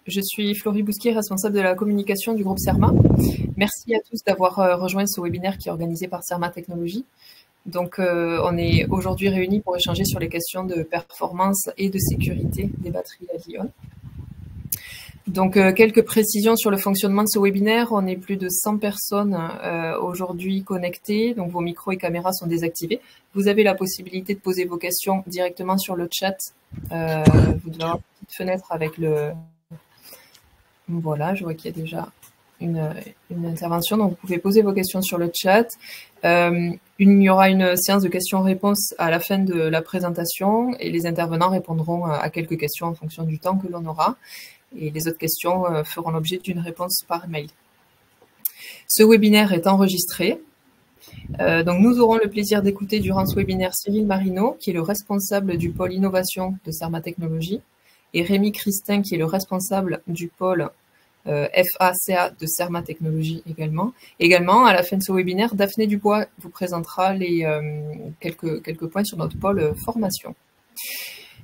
Je suis Florie Bousquier, responsable de la communication du groupe CERMA. Merci à tous d'avoir rejoint ce webinaire qui est organisé par CERMA Technologies. Donc, on est aujourd'hui réunis pour échanger sur les questions de performance et de sécurité des batteries à Lyon. Donc, quelques précisions sur le fonctionnement de ce webinaire. On est plus de 100 personnes aujourd'hui connectées, donc vos micros et caméras sont désactivés. Vous avez la possibilité de poser vos questions directement sur le chat. Vous devez avoir une petite fenêtre avec le... Voilà, je vois qu'il y a déjà une intervention, donc vous pouvez poser vos questions sur le chat. Il y aura une séance de questions-réponses à la fin de la présentation et les intervenants répondront à quelques questions en fonction du temps que l'on aura. Et les autres questions feront l'objet d'une réponse par mail. Ce webinaire est enregistré. Donc nous aurons le plaisir d'écouter durant ce webinaire Cyril Marino, qui est le responsable du pôle innovation de CERMA Technologies, et Rémi Christin, qui est le responsable du pôle FACA de CERMA Technologies également. Également, à la fin de ce webinaire, Daphné Dubois vous présentera quelques points sur notre pôle formation.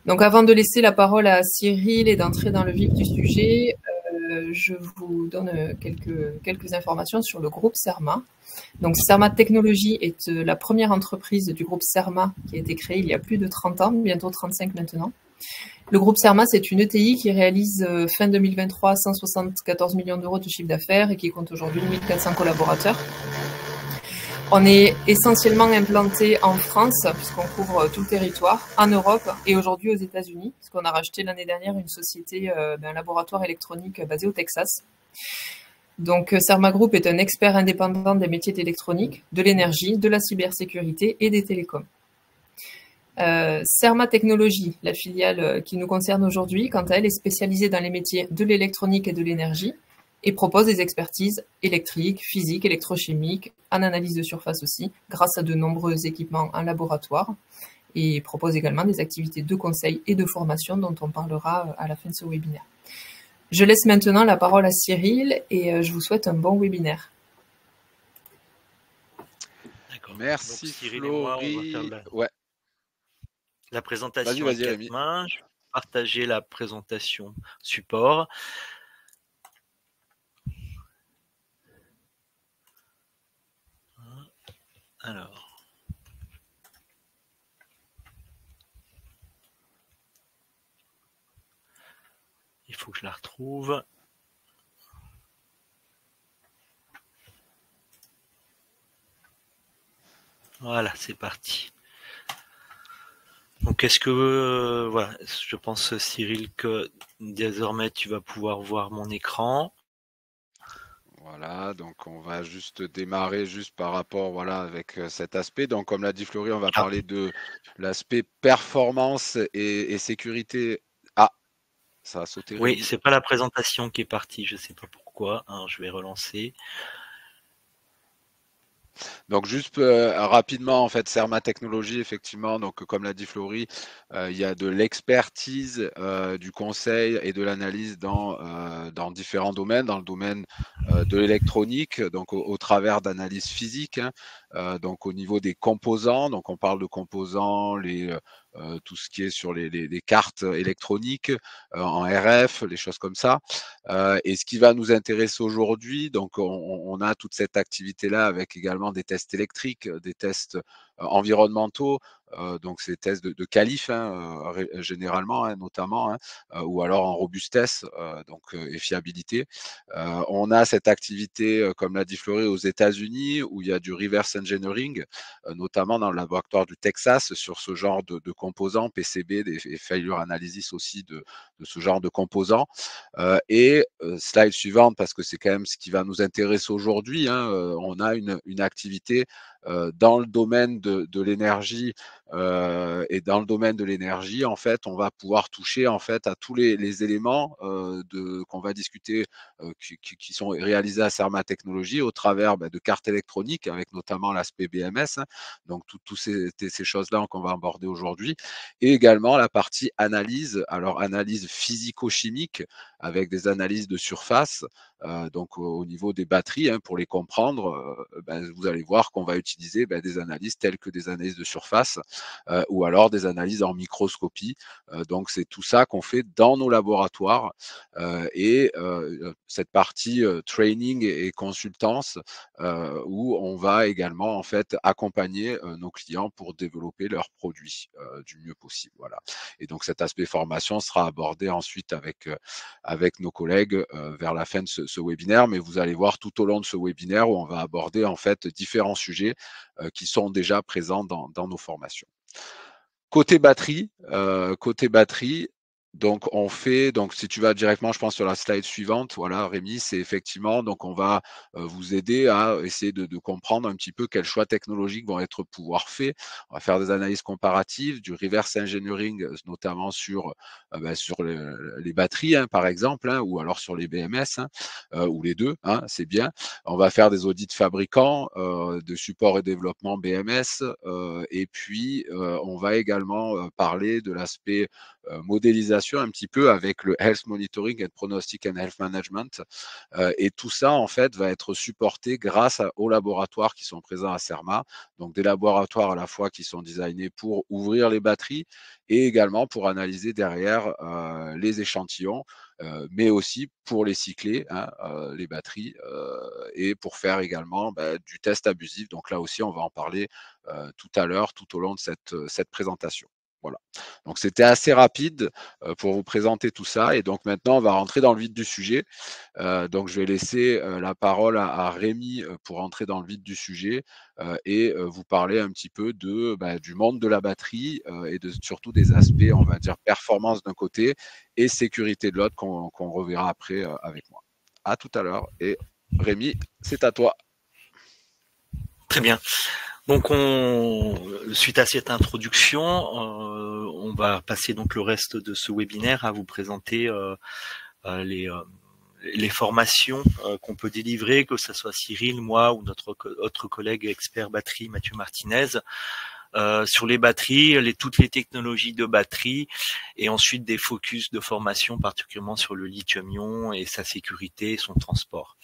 Donc avant de laisser la parole à Cyril et d'entrer dans le vif du sujet, je vous donne quelques informations sur le groupe CERMA. Donc CERMA Technologies est la première entreprise du groupe CERMA qui a été créée il y a plus de 30 ans, bientôt 35 maintenant. Le groupe CERMA, c'est une ETI qui réalise fin 2023 174 millions d'euros de chiffre d'affaires et qui compte aujourd'hui 1400 collaborateurs. On est essentiellement implanté en France, puisqu'on couvre tout le territoire, en Europe et aujourd'hui aux États-Unis, puisqu'on a racheté l'année dernière une société d'un laboratoire électronique basé au Texas. Donc, CERMA Group est un expert indépendant des métiers d'électronique, de l'énergie, de la cybersécurité et des télécoms. CERMA Technologies, la filiale qui nous concerne aujourd'hui, quant à elle, est spécialisée dans les métiers de l'électronique et de l'énergie et propose des expertises électriques, physiques, électrochimiques, en analyse de surface aussi, grâce à de nombreux équipements en laboratoire, et propose également des activités de conseil et de formation dont on parlera à la fin de ce webinaire. Je laisse maintenant la parole à Cyril et je vous souhaite un bon webinaire. D'accord. Merci donc, Cyril Florie. Et moi, on va faire la présentation à quatre mains. Je vais partager la présentation support. Alors. Il faut que je la retrouve. Voilà, c'est parti. Donc, est-ce que, voilà, je pense, Cyril, que désormais, tu vas pouvoir voir mon écran. Voilà, donc on va juste démarrer juste par rapport, voilà, avec cet aspect. Donc, comme l'a dit Florie, on va parler de l'aspect performance et sécurité. Ah, ça a sauté. Oui, c'est pas la présentation qui est partie, je sais pas pourquoi. Alors, je vais relancer. Donc juste rapidement, en fait, CERMA Technologies, effectivement, donc comme l'a dit Florie, il y a de l'expertise, du conseil et de l'analyse dans différents domaines, dans le domaine de l'électronique, donc au travers d'analyses physiques, hein, donc au niveau des composants, donc on parle de composants, tout ce qui est sur les cartes électroniques, en RF, les choses comme ça. Et ce qui va nous intéresser aujourd'hui, donc on a toute cette activité-là avec également des tests électriques, des tests environnementaux, donc ces tests de qualif, hein, généralement, hein, notamment, hein, ou alors en robustesse et fiabilité. On a cette activité, comme l'a dit Florie, aux États-Unis, où il y a du reverse engineering, notamment dans le laboratoire du Texas, sur ce genre de composants, PCB et failure analysis aussi de ce genre de composants. Slide suivante, parce que c'est quand même ce qui va nous intéresser aujourd'hui, hein, on a une activité dans le domaine de l'énergie, et dans le domaine de l'énergie, en fait, on va pouvoir toucher en fait à tous les éléments qu'on va discuter, qui sont réalisés à CERMA Technologies au travers de cartes électroniques, avec notamment l'aspect BMS, hein, donc toutes ces choses-là qu'on va aborder aujourd'hui, et également la partie analyse, alors analyse physico-chimique avec des analyses de surface, donc au niveau des batteries, hein, pour les comprendre, vous allez voir qu'on va utiliser des analyses telles que des analyses de surface, ou alors des analyses en microscopie. Donc c'est tout ça qu'on fait dans nos laboratoires, et cette partie training et consultance, où on va également en fait accompagner nos clients pour développer leurs produits du mieux possible. Voilà. Et donc cet aspect formation sera abordé ensuite avec nos collègues vers la fin de ce webinaire, mais vous allez voir tout au long de ce webinaire où on va aborder en fait différents sujets qui sont déjà présents dans nos formations. Côté batterie, donc on fait, donc si tu vas directement, je pense, sur la slide suivante, voilà, Rémi, c'est effectivement, donc on va vous aider à essayer de comprendre un petit peu quels choix technologiques vont être pouvoir faits. On va faire des analyses comparatives, du reverse engineering, notamment sur les batteries, hein, par exemple, hein, ou alors sur les BMS, hein, ou les deux, hein, c'est bien. On va faire des audits fabricants, de support et développement BMS, et puis on va également parler de l'aspect modélisation un petit peu avec le Health Monitoring and Prognostic and Health Management. Et tout ça, en fait, va être supporté grâce aux laboratoires qui sont présents à CERMA. Donc, des laboratoires à la fois qui sont designés pour ouvrir les batteries et également pour analyser derrière les échantillons, mais aussi pour les cycler, hein, les batteries, et pour faire également du test abusif. Donc là aussi, on va en parler tout à l'heure, tout au long de cette présentation. Voilà. Donc c'était assez rapide pour vous présenter tout ça. Et donc maintenant, on va rentrer dans le vif du sujet. Donc je vais laisser la parole à Rémi pour entrer dans le vif du sujet et vous parler un petit peu du monde de la batterie et surtout des aspects, on va dire, performance d'un côté et sécurité de l'autre qu'on reverra après avec moi. À tout à l'heure. Et Rémi, c'est à toi. Très bien. Donc, suite à cette introduction, on va passer donc le reste de ce webinaire à vous présenter les formations qu'on peut délivrer, que ce soit Cyril, moi ou notre autre collègue expert batterie Mathieu Martinez, sur les batteries, toutes les technologies de batterie, et ensuite des focus de formation particulièrement sur le lithium-ion et sa sécurité et son transport.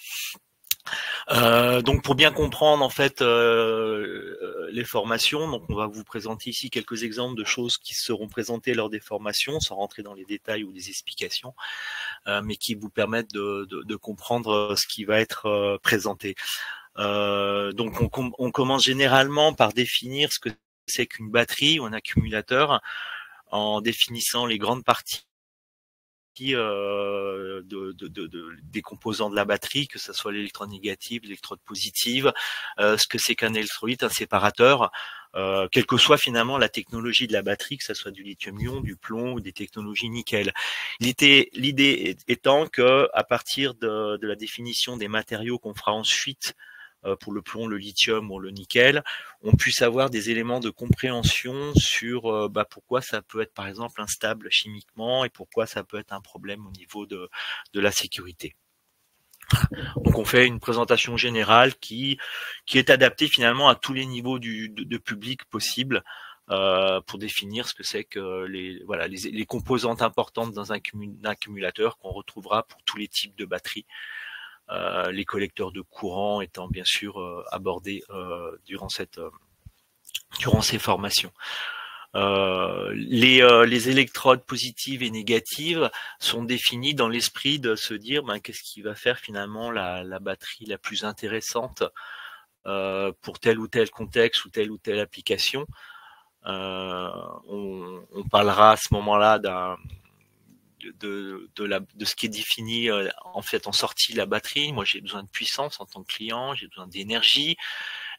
Donc pour bien comprendre en fait les formations, donc on va vous présenter ici quelques exemples de choses qui seront présentées lors des formations, sans rentrer dans les détails ou les explications, mais qui vous permettent de comprendre ce qui va être présenté. Donc on commence généralement par définir ce que c'est qu'une batterie ou un accumulateur, en définissant les grandes parties des composants de la batterie, que ce soit l'électrode négative, l'électrode positive, ce que c'est qu'un électrolyte, un séparateur, quelle que soit finalement la technologie de la batterie, que ce soit du lithium-ion, du plomb ou des technologies nickel. L'idée étant que à partir de la définition des matériaux qu'on fera ensuite pour le plomb, le lithium ou le nickel, on puisse avoir des éléments de compréhension sur pourquoi ça peut être par exemple instable chimiquement et pourquoi ça peut être un problème au niveau de la sécurité. Donc on fait une présentation générale qui est adaptée finalement à tous les niveaux de public possible pour définir ce que c'est que les composantes importantes dans un accumulateur qu'on retrouvera pour tous les types de batteries. Les collecteurs de courant étant bien sûr abordés durant ces formations. Les électrodes positives et négatives sont définies dans l'esprit de se dire qu'est-ce qui va faire finalement la batterie la plus intéressante pour tel ou tel contexte ou telle application. On parlera à ce moment-là de ce qui est défini en fait en sortie la batterie. Moi j'ai besoin de puissance en tant que client, j'ai besoin d'énergie.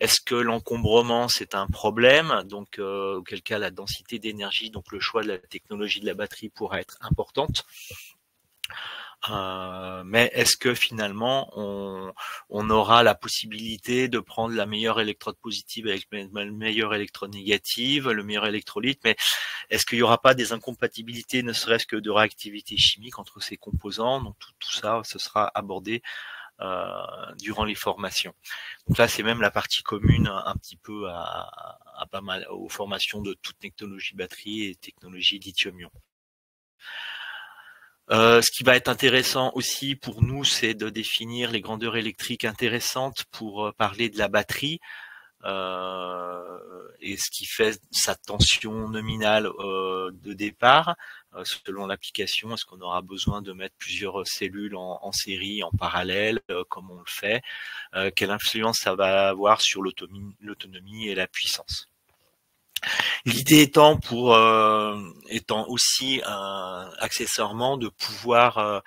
Est-ce que l'encombrement c'est un problème? Donc auquel cas la densité d'énergie, donc le choix de la technologie de la batterie pourra être importante. Mais est-ce que finalement on aura la possibilité de prendre la meilleure électrode positive avec la meilleure électrode négative, le meilleur électrolyte, mais est-ce qu'il n'y aura pas des incompatibilités, ne serait-ce que de réactivité chimique entre ces composants? Donc tout ça, ce sera abordé durant les formations. Donc là, c'est même la partie commune un petit peu à pas mal aux formations de toute technologie batterie et technologie lithium-ion. Ce qui va être intéressant aussi pour nous, c'est de définir les grandeurs électriques intéressantes pour parler de la batterie. et ce qui fait sa tension nominale de départ. Selon l'application, est-ce qu'on aura besoin de mettre plusieurs cellules en série, en parallèle, comme on le fait, quelle influence ça va avoir sur l'autonomie et la puissance. L'idée étant aussi accessoirement de pouvoir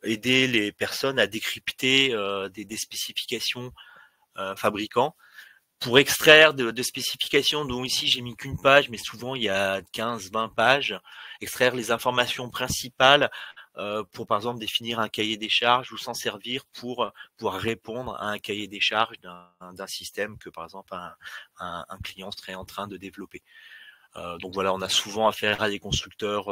aider les personnes à décrypter des spécifications fabricants pour extraire de spécifications dont ici j'ai mis qu'une page, mais souvent il y a 15-20 pages, extraire les informations principales pour par exemple définir un cahier des charges ou s'en servir pour pouvoir répondre à un cahier des charges d'un système que par exemple un client serait en train de développer. Donc voilà, on a souvent affaire à des constructeurs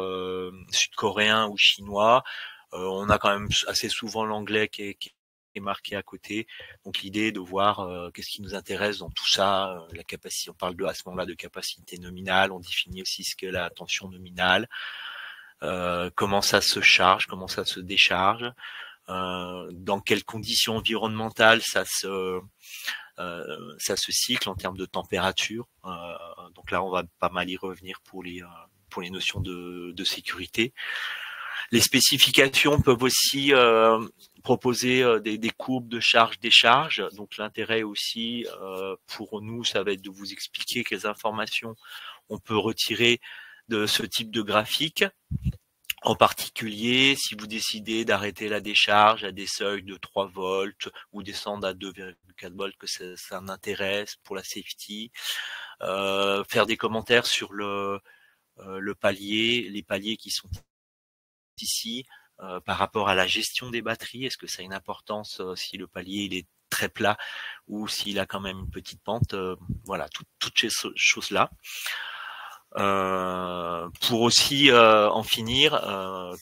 sud-coréens ou chinois. On a quand même assez souvent l'anglais qui est marqué à côté. Donc l'idée de voir qu'est-ce qui nous intéresse dans tout ça, la capacité, on parle à ce moment-là de capacité nominale, on définit aussi ce qu'est la tension nominale, comment ça se charge, comment ça se décharge, dans quelles conditions environnementales ça se cycle en termes de température. Donc là, on va pas mal y revenir pour les notions de sécurité. Les spécifications peuvent aussi proposer des courbes de charge-décharge. Donc l'intérêt aussi pour nous, ça va être de vous expliquer quelles informations on peut retirer de ce type de graphique. En particulier, si vous décidez d'arrêter la décharge à des seuils de 3 volts ou descendre à 2,4 volts, que ça m'intéresse pour la safety. Faire des commentaires sur le palier, les paliers qui sont ici, par rapport à la gestion des batteries. Est-ce que ça a une importance si le palier il est très plat ou s'il a quand même une petite pente? Voilà, toutes ces choses-là. Pour aussi en finir,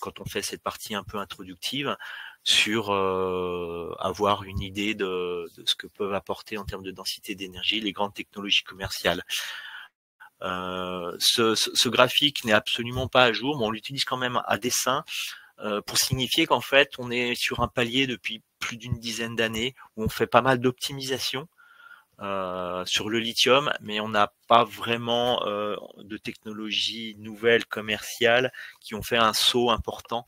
quand on fait cette partie un peu introductive, sur avoir une idée de ce que peuvent apporter en termes de densité d'énergie les grandes technologies commerciales. Ce graphique n'est absolument pas à jour, mais on l'utilise quand même à dessein pour signifier qu'en fait on est sur un palier depuis plus d'une dizaine d'années où on fait pas mal d'optimisation sur le lithium, mais on n'a pas vraiment de technologies nouvelles commerciales qui ont fait un saut important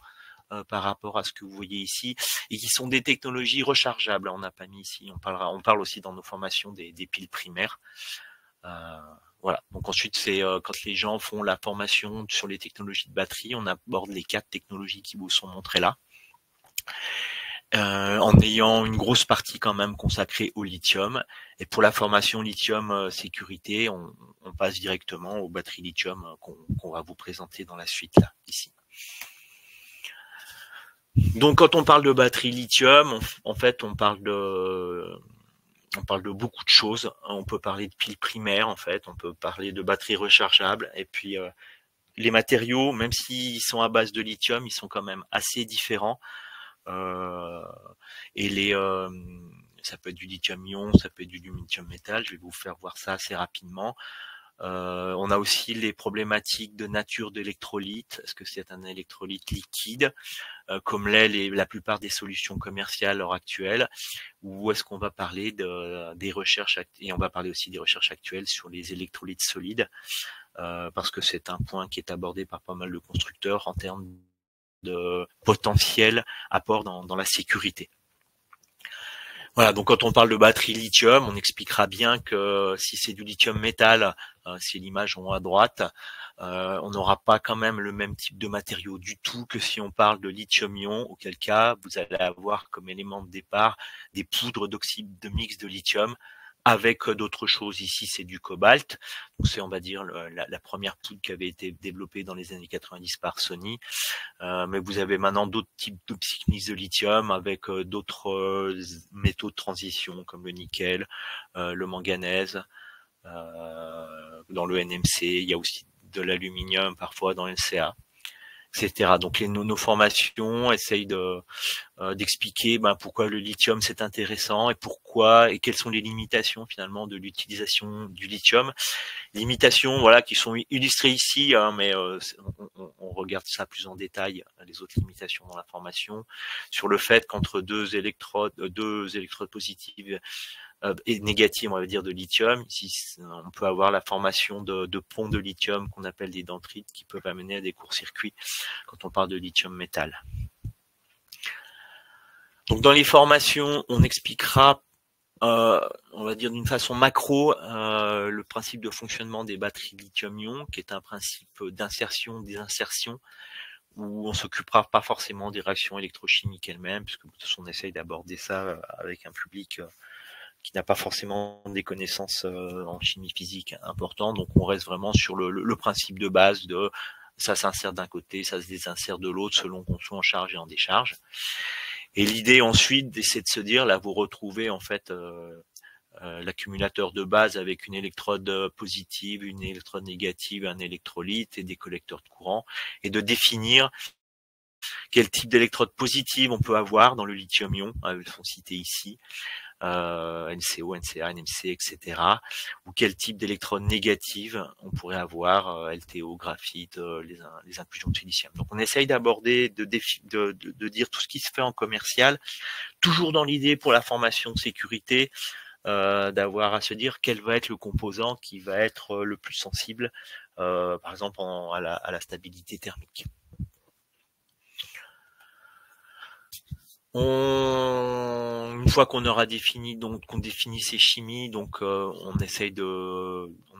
par rapport à ce que vous voyez ici, et qui sont des technologies rechargeables. On n'a pas mis ici, on parle aussi dans nos formations des piles primaires. Voilà. Donc ensuite, c'est quand les gens font la formation sur les technologies de batterie, on aborde les 4 technologies qui vous sont montrées là. En ayant une grosse partie quand même consacrée au lithium. Et pour la formation lithium sécurité, on passe directement aux batteries lithium qu'on va vous présenter dans la suite là, ici. Donc quand on parle de batterie lithium, en fait on parle de beaucoup de choses. On peut parler de piles primaires en fait, on peut parler de batteries rechargeables, et puis les matériaux, même s'ils sont à base de lithium, ils sont quand même assez différents. Et ça peut être du lithium-ion, ça peut être du lithium-métal. Je vais vous faire voir ça assez rapidement. On a aussi les problématiques de nature d'électrolyte. Est-ce que c'est un électrolyte liquide, comme l'est la plupart des solutions commerciales à l'heure actuelle, ou est-ce qu'on va parler des recherches, et on va parler aussi des recherches actuelles sur les électrolytes solides, parce que c'est un point qui est abordé par pas mal de constructeurs en termes de potentiel apport dans la sécurité. Voilà, donc quand on parle de batterie lithium, on expliquera bien que si c'est du lithium métal, c'est l'image en haut à droite, on n'aura pas quand même le même type de matériau du tout que si on parle de lithium-ion, auquel cas vous allez avoir comme élément de départ des poudres d'oxyde de mix de lithium avec d'autres choses. Ici, c'est du cobalt. Donc c'est, on va dire, la première poudre qui avait été développée dans les années 90 par Sony. Mais vous avez maintenant d'autres types d'oxyde de lithium avec d'autres métaux de transition comme le nickel, le manganèse, dans le NMC. Il y a aussi de l'aluminium parfois dans le LCA, etc. Donc nos formations essayent d'expliquer pourquoi le lithium c'est intéressant, et pourquoi et quelles sont les limitations finalement de l'utilisation du lithium. Limitations voilà qui sont illustrées ici, mais on regarde ça plus en détail, les autres limitations dans la formation, sur le fait qu'entre deux électrodes positives et négative, on va dire, de lithium. Ici, on peut avoir la formation de ponts de lithium qu'on appelle des dendrites qui peuvent amener à des courts-circuits quand on parle de lithium métal. Donc dans les formations, on expliquera on va dire d'une façon macro, le principe de fonctionnement des batteries lithium-ion, qui est un principe d'insertion, désinsertion, où on s'occupera pas forcément des réactions électrochimiques elles-mêmes, puisque on essaye d'aborder ça avec un public qui n'a pas forcément des connaissances en chimie physique importantes. Donc on reste vraiment sur le principe de base de ça s'insère d'un côté, ça se désinsère de l'autre selon qu'on soit en charge et en décharge. Et l'idée ensuite, c'est de se dire, là, vous retrouvez en fait l'accumulateur de base avec une électrode positive, une électrode négative, un électrolyte et des collecteurs de courant, et de définir quel type d'électrode positive on peut avoir dans le lithium-ion, elles sont citées ici, NCO, NCA, NMC, etc. Ou quel type d'électrode négative on pourrait avoir, LTO, graphite, les inclusions de silicium. Donc on essaye d'aborder, de dire tout ce qui se fait en commercial, toujours dans l'idée pour la formation de sécurité, d'avoir à se dire quel va être le composant qui va être le plus sensible, par exemple à la stabilité thermique. Une fois qu'on aura défini, donc qu'on définit ces chimies, donc on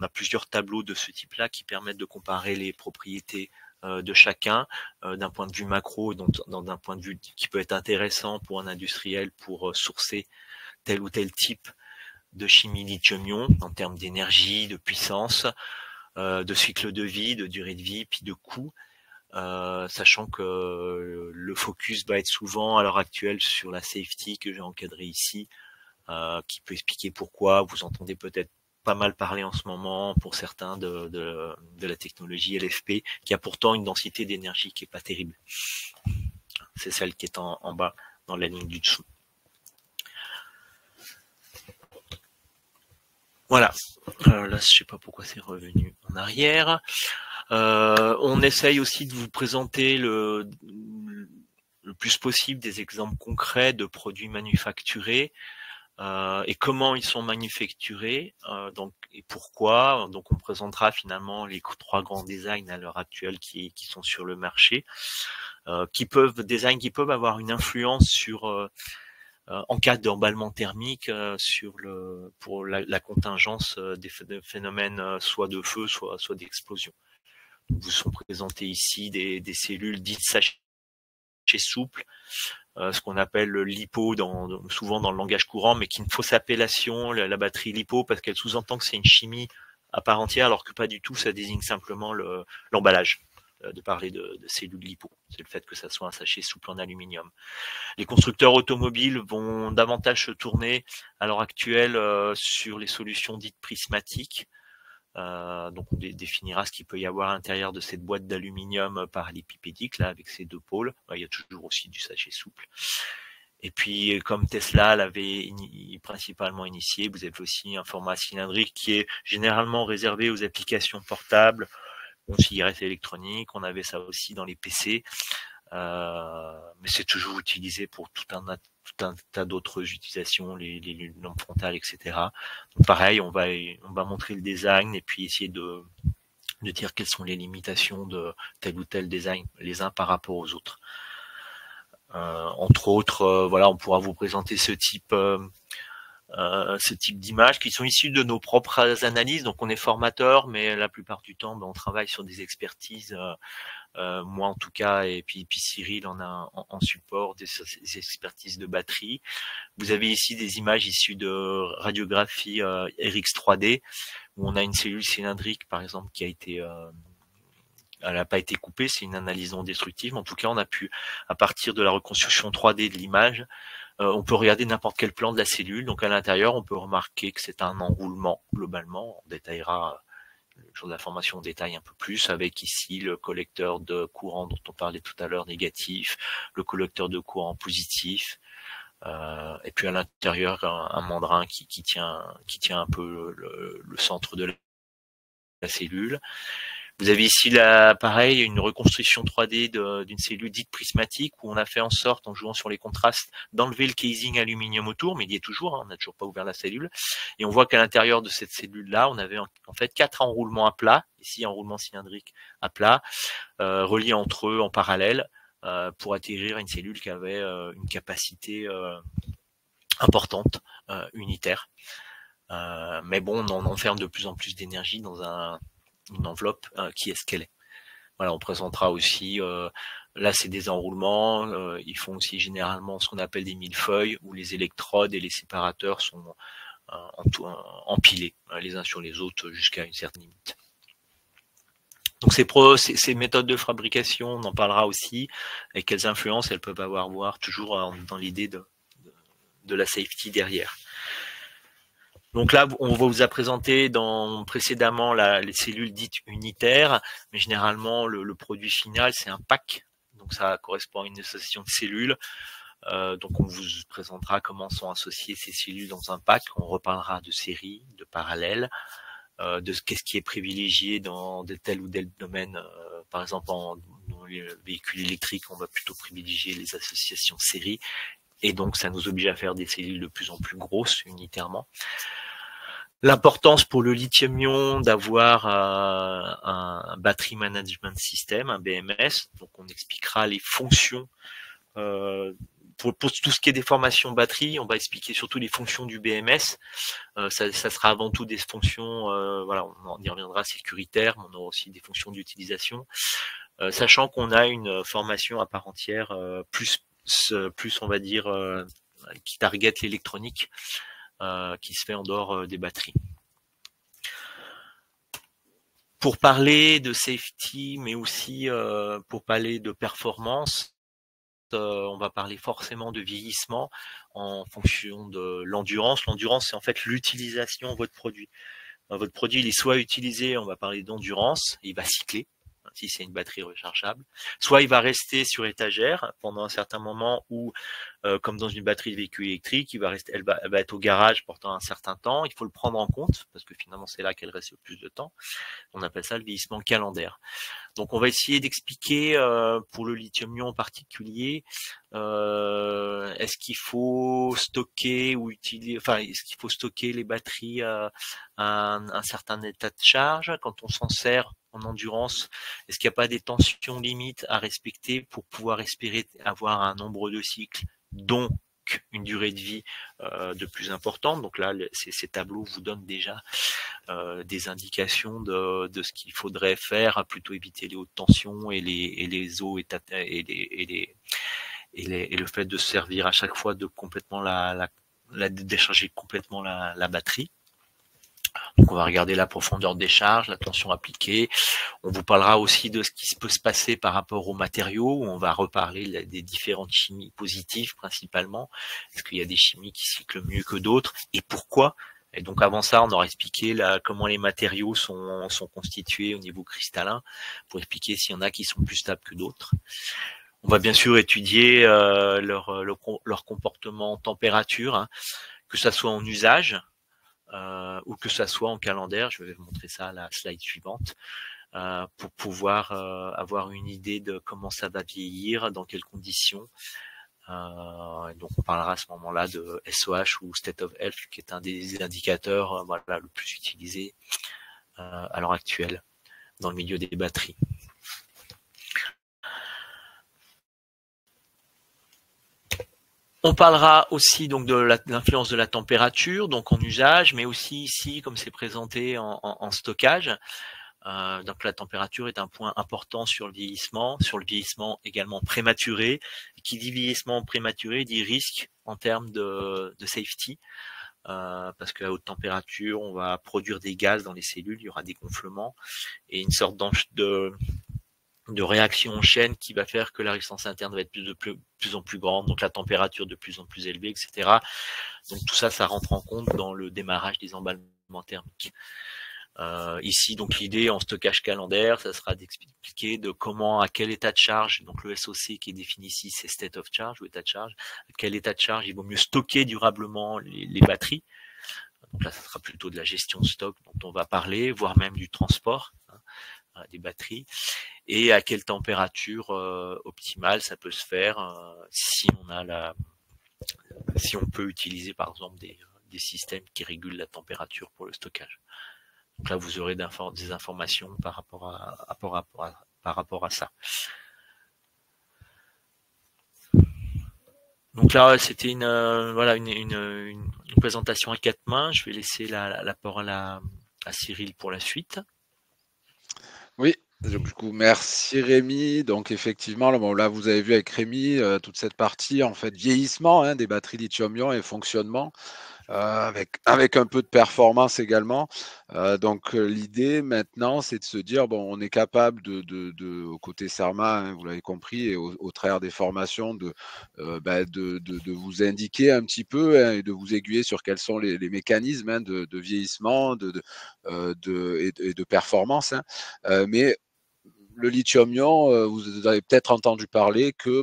a plusieurs tableaux de ce type-là qui permettent de comparer les propriétés de chacun d'un point de vue macro, donc d'un point de vue qui peut être intéressant pour un industriel pour sourcer tel ou tel type de chimie lithium-ion en termes d'énergie, de puissance, de cycle de vie, de durée de vie, puis de coût. Sachant que le focus va être souvent à l'heure actuelle sur la safety que j'ai encadré ici, qui peut expliquer pourquoi vous entendez peut-être pas mal parler en ce moment pour certains de la technologie LFP, qui a pourtant une densité d'énergie qui est pas terrible. C'est celle qui est en bas dans la ligne du dessous. Voilà. Là, je sais pas pourquoi c'est revenu en arrière. On essaye aussi de vous présenter le plus possible des exemples concrets de produits manufacturés et comment ils sont manufacturés, donc et pourquoi. Donc on présentera finalement les 3 grands designs à l'heure actuelle qui sont sur le marché, qui peuvent avoir une influence sur en cas d'emballement thermique pour la contingence des phénomènes soit de feu, soit d'explosion. Vous sont présentés ici des cellules dites sachets souples, ce qu'on appelle le LiPo souvent dans le langage courant, mais qui est une fausse appellation, la batterie LiPo, parce qu'elle sous-entend que c'est une chimie à part entière, alors que pas du tout, ça désigne simplement l'emballage. De parler de cellules LiPo, c'est le fait que ça soit un sachet souple en aluminium. Les constructeurs automobiles vont davantage se tourner à l'heure actuelle sur les solutions dites prismatiques. Donc on définira ce qu'il peut y avoir à l'intérieur de cette boîte d'aluminium parallélépipédique là avec ces 2 pôles. Il y a toujours aussi du sachet souple. Et puis comme Tesla l'avait principalement initié, vous avez aussi un format cylindrique qui est généralement réservé aux applications portables, cigarettes électroniques. On avait ça aussi dans les PC. Mais c'est toujours utilisé pour tout un tas d'autres utilisations, les lampes frontales, etc. Donc pareil, on va montrer le design et puis essayer de dire quelles sont les limitations de tel ou tel design les uns par rapport aux autres. Entre autres, voilà, on pourra vous présenter ce type d'images qui sont issues de nos propres analyses. Donc on est formateur, mais la plupart du temps, on travaille sur des expertises. Moi en tout cas, et puis Cyril en a en support des expertises de batterie. Vous avez ici des images issues de radiographie RX 3D, où on a une cellule cylindrique par exemple qui a été elle n'a pas été coupée, c'est une analyse non destructive. En tout cas, on a pu, à partir de la reconstruction 3D de l'image, on peut regarder n'importe quel plan de la cellule. Donc à l'intérieur, on peut remarquer que c'est un enroulement globalement. On détaillera le jour de la formation, on détaille un peu plus avec ici le collecteur de courant dont on parlait tout à l'heure négatif, le collecteur de courant positif, et puis à l'intérieur un mandrin qui tient un peu le centre de la cellule. Vous avez ici là, pareil, une reconstruction 3D d'une cellule dite prismatique où on a fait en sorte, en jouant sur les contrastes, d'enlever le casing aluminium autour, mais il y est toujours, hein, on n'a toujours pas ouvert la cellule. Et on voit qu'à l'intérieur de cette cellule-là, on avait en fait 4 enroulements à plat, ici enroulement cylindrique à plat, reliés entre eux en parallèle, pour atterrir une cellule qui avait une capacité importante, unitaire. Mais bon, on enferme de plus en plus d'énergie dans une enveloppe qui est ce qu'elle est. Voilà, on présentera aussi, là c'est des enroulements, ils font aussi généralement ce qu'on appelle des millefeuilles, où les électrodes et les séparateurs sont empilés les uns sur les autres jusqu'à une certaine limite. Donc ces méthodes de fabrication, on en parlera aussi, et quelles influences elles peuvent avoir toujours dans l'idée de la safety derrière. Donc là, on vous a présenté précédemment les cellules dites unitaires, mais généralement le produit final c'est un pack, donc ça correspond à une association de cellules. Donc on vous présentera comment sont associées ces cellules dans un pack. On reparlera de séries, de parallèles, de qu'est-ce qui est privilégié dans tel ou tel domaine. Par exemple, dans les véhicules électriques, on va plutôt privilégier les associations séries, et donc ça nous oblige à faire des cellules de plus en plus grosses unitairement. L'importance pour le lithium-ion d'avoir un Battery Management System, un BMS. Donc on expliquera les fonctions. Pour tout ce qui est des formations batterie, on va expliquer surtout les fonctions du BMS. Ça sera avant tout des fonctions, voilà, on y reviendra, sécuritaires, mais on aura aussi des fonctions d'utilisation. Sachant qu'on a une formation à part entière, plus on va dire, qui target l'électronique, qui se fait en dehors des batteries. Pour parler de safety, mais aussi pour parler de performance, on va parler forcément de vieillissement en fonction de l'endurance. L'endurance, c'est en fait l'utilisation de votre produit. Votre produit, il est soit utilisé, on va parler d'endurance, il va cycler, si c'est une batterie rechargeable, soit il va rester sur étagère pendant un certain moment, ou comme dans une batterie de véhicule électrique, elle va être au garage pendant un certain temps. Il faut le prendre en compte parce que finalement c'est là qu'elle reste le plus de temps. On appelle ça le vieillissement calendaire. Donc on va essayer d'expliquer pour le lithium-ion en particulier, est-ce qu'il faut stocker ou utiliser, enfin est-ce qu'il faut stocker les batteries à un certain état de charge quand on s'en sert en endurance? Est-ce qu'il n'y a pas des tensions limites à respecter pour pouvoir espérer avoir un nombre de cycles, donc une durée de vie de plus importante? Donc là, ces tableaux vous donnent déjà des indications de ce qu'il faudrait faire, plutôt éviter les hautes tensions et les eaux et le fait de se servir à chaque fois de complètement décharger complètement la batterie. Donc on va regarder la profondeur de décharge, la tension appliquée. On vous parlera aussi de ce qui peut se passer par rapport aux matériaux, où on va reparler des différentes chimies positives principalement. Est-ce qu'il y a des chimies qui cyclent mieux que d'autres et pourquoi? Et donc avant ça, on aura expliqué comment les matériaux sont constitués au niveau cristallin, pour expliquer s'il y en a qui sont plus stables que d'autres. On va bien sûr étudier leur comportement en température, hein, que ça soit en usage, ou que ça soit en calendaire. Je vais vous montrer ça à la slide suivante, pour pouvoir avoir une idée de comment ça va vieillir, dans quelles conditions. Donc on parlera à ce moment-là de SOH ou State of Health, qui est un des indicateurs voilà, le plus utilisé à l'heure actuelle dans le milieu des batteries. On parlera aussi donc de l'influence de la température, donc en usage, mais aussi ici, comme c'est présenté en stockage. Donc la température est un point important sur le vieillissement également prématuré. Qui dit vieillissement prématuré dit risque en termes de safety, parce qu'à haute température, on va produire des gaz dans les cellules, il y aura des gonflements et une sorte de réaction en chaîne qui va faire que la résistance interne va être de plus en plus grande, donc la température de plus en plus élevée, etc. Donc tout ça, ça rentre en compte dans le démarrage des emballements thermiques. Ici, donc l'idée en stockage calendaire, ça sera d'expliquer de comment, à quel état de charge, donc le SOC qui est défini ici, c'est state of charge ou état de charge, à quel état de charge il vaut mieux stocker durablement les batteries. Donc là, ça sera plutôt de la gestion de stock dont on va parler, voire même du transport. des batteries, et à quelle température optimale ça peut se faire si on peut utiliser par exemple des systèmes qui régulent la température pour le stockage. Donc là, vous aurez des informations par rapport à ça. Donc là, c'était une présentation à 4 mains. Je vais laisser la parole à Cyril pour la suite. Oui, donc, du coup, merci Rémi. Donc effectivement, là vous avez vu avec Rémi toute cette partie en fait vieillissement des batteries lithium-ion et fonctionnement. Avec un peu de performance également. L'idée maintenant, c'est de se dire, bon, on est capable au côté Serma, vous l'avez compris, et au travers des formations, de vous indiquer un petit peu et de vous aiguiller sur quels sont les mécanismes de vieillissement et de performance. Mais le lithium-ion, vous avez peut-être entendu parler que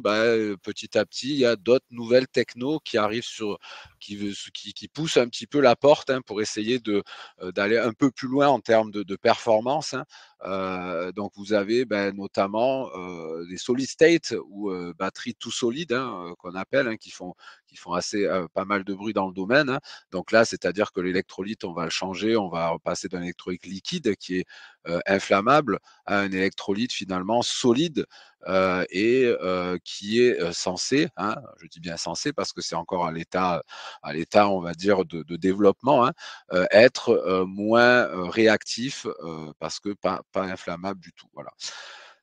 petit à petit, il y a d'autres nouvelles technos qui arrivent qui poussent un petit peu la porte pour essayer d'aller un peu plus loin en termes de performance. Donc vous avez notamment des solid state ou batteries tout solides qu'on appelle, qui font assez pas mal de bruit dans le domaine. Donc là, c'est-à-dire que l'électrolyte, on va le changer, on va passer d'un électrolyte liquide qui est inflammable à un électrolyte finalement solide qui est censé, je dis bien censé parce que c'est encore à l'état, on va dire, de développement, être moins réactif parce que pas inflammable du tout. Voilà.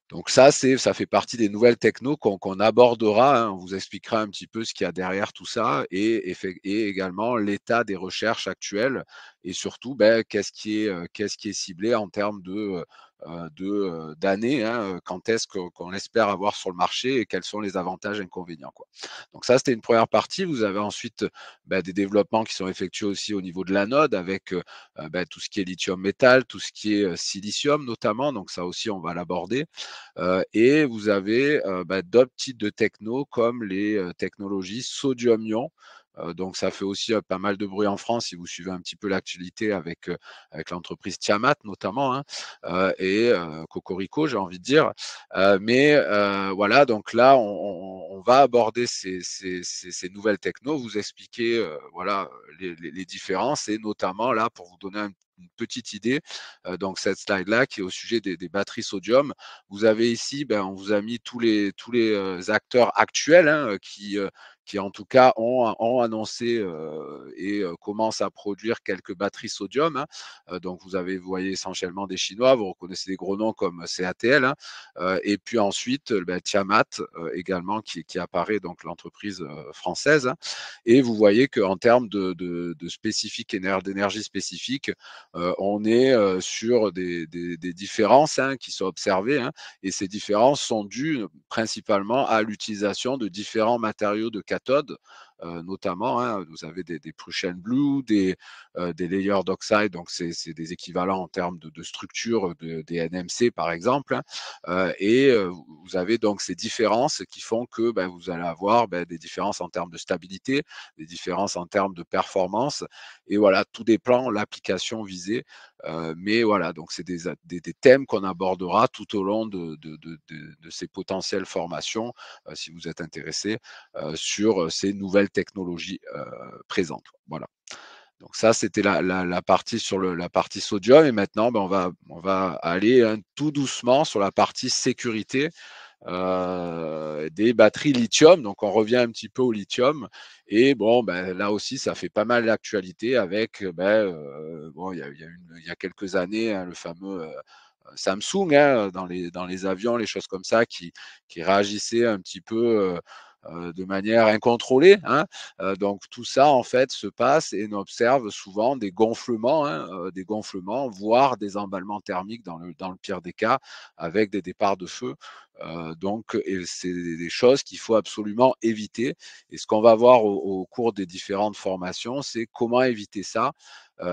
Donc ça fait partie des nouvelles technos qu'on abordera. On vous expliquera un petit peu ce qu'il y a derrière tout ça et également l'état des recherches actuelles et surtout qu'est-ce qui est ciblé en termes d'années, quand est-ce qu'on espère avoir sur le marché et quels sont les avantages et inconvénients, quoi. Donc ça, c'était une première partie. Vous avez ensuite des développements qui sont effectués aussi au niveau de l'anode avec tout ce qui est lithium métal, tout ce qui est silicium notamment. Donc ça aussi, on va l'aborder. Et vous avez d'autres types de techno comme les technologies sodium-ion. Donc ça fait aussi pas mal de bruit en France si vous suivez un petit peu l'actualité avec l'entreprise Tiamat notamment et Cocorico, j'ai envie de dire. Voilà, donc là on va aborder ces nouvelles techno, vous expliquer voilà les différences et notamment là pour vous donner une petite idée. Donc cette slide là qui est au sujet des batteries sodium. Vous avez ici, on vous a mis tous les acteurs actuels qui en tout cas ont annoncé et commencent à produire quelques batteries sodium. Donc vous voyez essentiellement des Chinois, vous reconnaissez des gros noms comme CATL. Et puis ensuite, Tiamat également qui apparaît, donc l'entreprise française. Et vous voyez qu'en termes de spécifiques, d'énergie spécifique, on est sur des différences qui sont observées. Et ces différences sont dues principalement à l'utilisation de différents matériaux de cathode, notamment. Vous avez des Prussian Blue, des layers d'oxyde, donc c'est des équivalents en termes de structure des NMC par exemple. Et vous avez donc ces différences qui font que vous allez avoir des différences en termes de stabilité, des différences en termes de performance. Et voilà, tout dépend de l'application visée. Mais voilà, donc c'est des thèmes qu'on abordera tout au long de ces potentielles formations, si vous êtes intéressé sur ces nouvelles technologies présentes. Voilà. Donc ça, c'était la partie sur la partie sodium. Et maintenant, on va aller tout doucement sur la partie sécurité des batteries lithium. Donc on revient un petit peu au lithium. Et bon, là aussi, ça fait pas mal d'actualité avec, il y a quelques années, le fameux Samsung dans les avions, les choses comme ça, qui réagissaient un petit peu de manière incontrôlée. Donc tout ça en fait se passe et on observe souvent des gonflements, voire des emballements thermiques dans le pire des cas, avec des départs de feu. Et c'est des choses qu'il faut absolument éviter. Et ce qu'on va voir au cours des différentes formations, c'est comment éviter ça.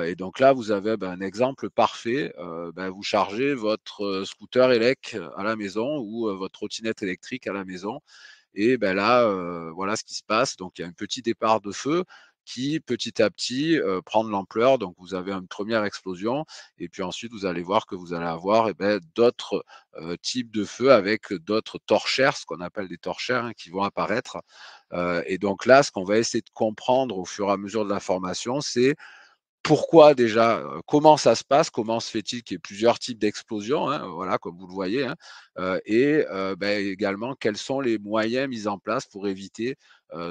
Et donc là, vous avez un exemple parfait. Vous chargez votre scooter élec à la maison ou votre trottinette électrique à la maison. Et là, voilà ce qui se passe. Donc, il y a un petit départ de feu qui petit à petit prend de l'ampleur. Donc vous avez une première explosion et puis ensuite vous allez voir que vous allez avoir d'autres types de feux avec d'autres torchères, ce qu'on appelle des torchères, hein, qui vont apparaître. Et donc là, ce qu'on va essayer de comprendre au fur et à mesure de la formation, c'est pourquoi déjà, comment ça se passe, comment se fait-il qu'il y ait plusieurs types d'explosions, hein, voilà, comme vous le voyez, hein, également quels sont les moyens mis en place pour éviter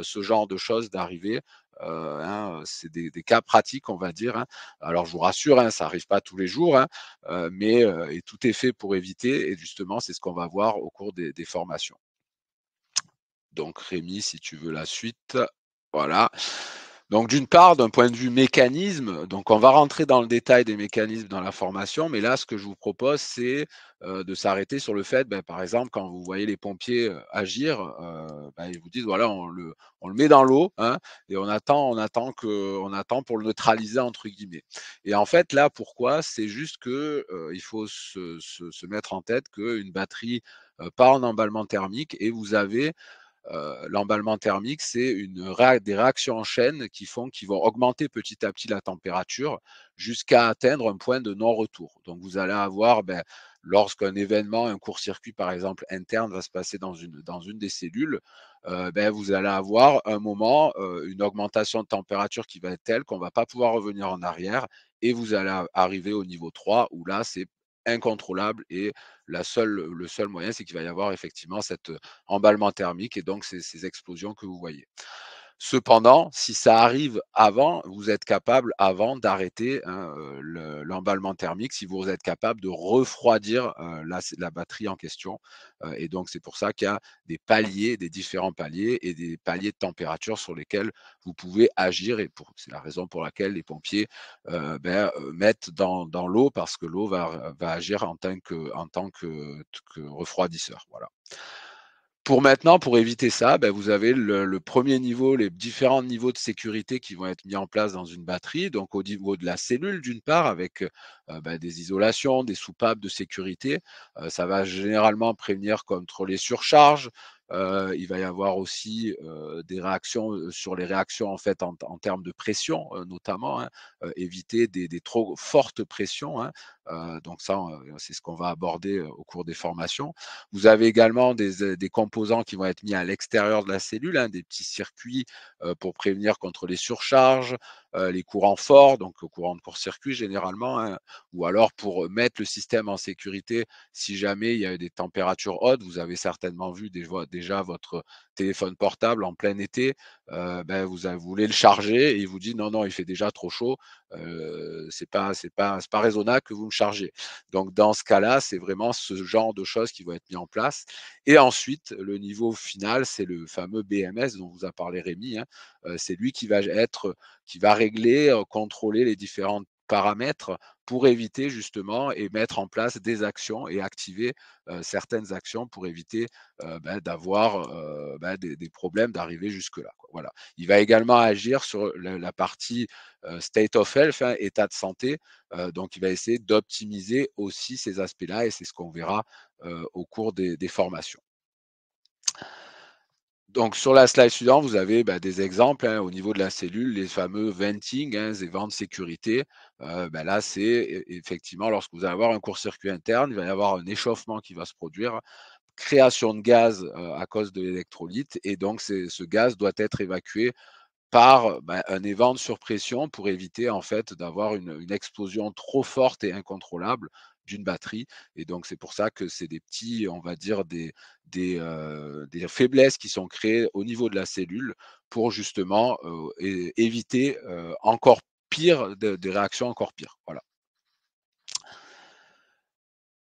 ce genre de choses d'arriver. Hein, c'est des cas pratiques, on va dire, hein. Alors je vous rassure, hein, ça n'arrive pas tous les jours, hein, et tout est fait pour éviter, et justement, c'est ce qu'on va voir au cours des formations. Donc Rémi, si tu veux la suite, voilà. Donc d'une part, d'un point de vue mécanisme, donc on va rentrer dans le détail des mécanismes dans la formation, mais là, ce que je vous propose, c'est de s'arrêter sur le fait, par exemple, quand vous voyez les pompiers agir, ils vous disent, voilà, on le met dans l'eau, hein, et on attend pour le neutraliser, entre guillemets. Et en fait, là, pourquoi? C'est juste que il faut se mettre en tête qu'une batterie part en emballement thermique, et vous avez l'emballement thermique, c'est des réactions en chaîne qui vont augmenter petit à petit la température jusqu'à atteindre un point de non-retour. Donc vous allez avoir, lorsqu'un événement, un court-circuit par exemple interne va se passer dans une des cellules, vous allez avoir un moment, une augmentation de température qui va être telle qu'on ne va pas pouvoir revenir en arrière, et vous allez arriver au niveau 3 où là c'est incontrôlable, et le seul moyen, c'est qu'il va y avoir effectivement cet emballement thermique et donc ces explosions que vous voyez. Cependant, si ça arrive avant, vous êtes capable avant d'arrêter, hein, l'emballement thermique, si vous êtes capable de refroidir la batterie en question. Et donc c'est pour ça qu'il y a des paliers, des différents paliers et des paliers de température sur lesquels vous pouvez agir. Et c'est la raison pour laquelle les pompiers mettent dans l'eau, parce que l'eau va agir en tant que refroidisseur. Voilà. Pour éviter ça, vous avez le premier niveau, les différents niveaux de sécurité qui vont être mis en place dans une batterie. Donc au niveau de la cellule, d'une part, avec des isolations, des soupapes de sécurité. Ça va généralement prévenir contre les surcharges. Il va y avoir aussi des réactions sur les réactions en fait en termes de pression, notamment, hein, éviter des trop fortes pressions, hein. Donc ça, c'est ce qu'on va aborder au cours des formations. Vous avez également des composants qui vont être mis à l'extérieur de la cellule, hein, des petits circuits pour prévenir contre les surcharges, les courants forts, donc courant de court-circuit généralement, hein, ou alors pour mettre le système en sécurité si jamais il y a des températures hautes. Vous avez certainement vu déjà votre téléphone portable en plein été, vous voulez le charger et il vous dit non, non, il fait déjà trop chaud, c'est pas raisonnable que vous me chargez. Donc dans ce cas-là, c'est vraiment ce genre de choses qui vont être mis en place. Et ensuite, le niveau final, c'est le fameux BMS dont vous a parlé Rémi, hein. C'est lui qui va régler, contrôler les différents paramètres pour éviter justement et mettre en place des actions et activer certaines actions pour éviter d'avoir des problèmes, d'arriver jusque-là, quoi. Voilà. Il va également agir sur la partie state of health, hein, état de santé. Donc, il va essayer d'optimiser aussi ces aspects-là, et c'est ce qu'on verra au cours des formations. Donc, sur la slide suivante, vous avez des exemples, hein, au niveau de la cellule, les fameux venting, hein, les vents de sécurité. Là, c'est effectivement lorsque vous allez avoir un court-circuit interne, il va y avoir un échauffement qui va se produire, création de gaz à cause de l'électrolyte, et donc ce gaz doit être évacué par un évent de surpression pour éviter en fait d'avoir une explosion trop forte et incontrôlable d'une batterie. Et donc c'est pour ça que c'est des petits, on va dire des faiblesses qui sont créées au niveau de la cellule pour justement éviter encore pire, des réactions encore pires. Voilà.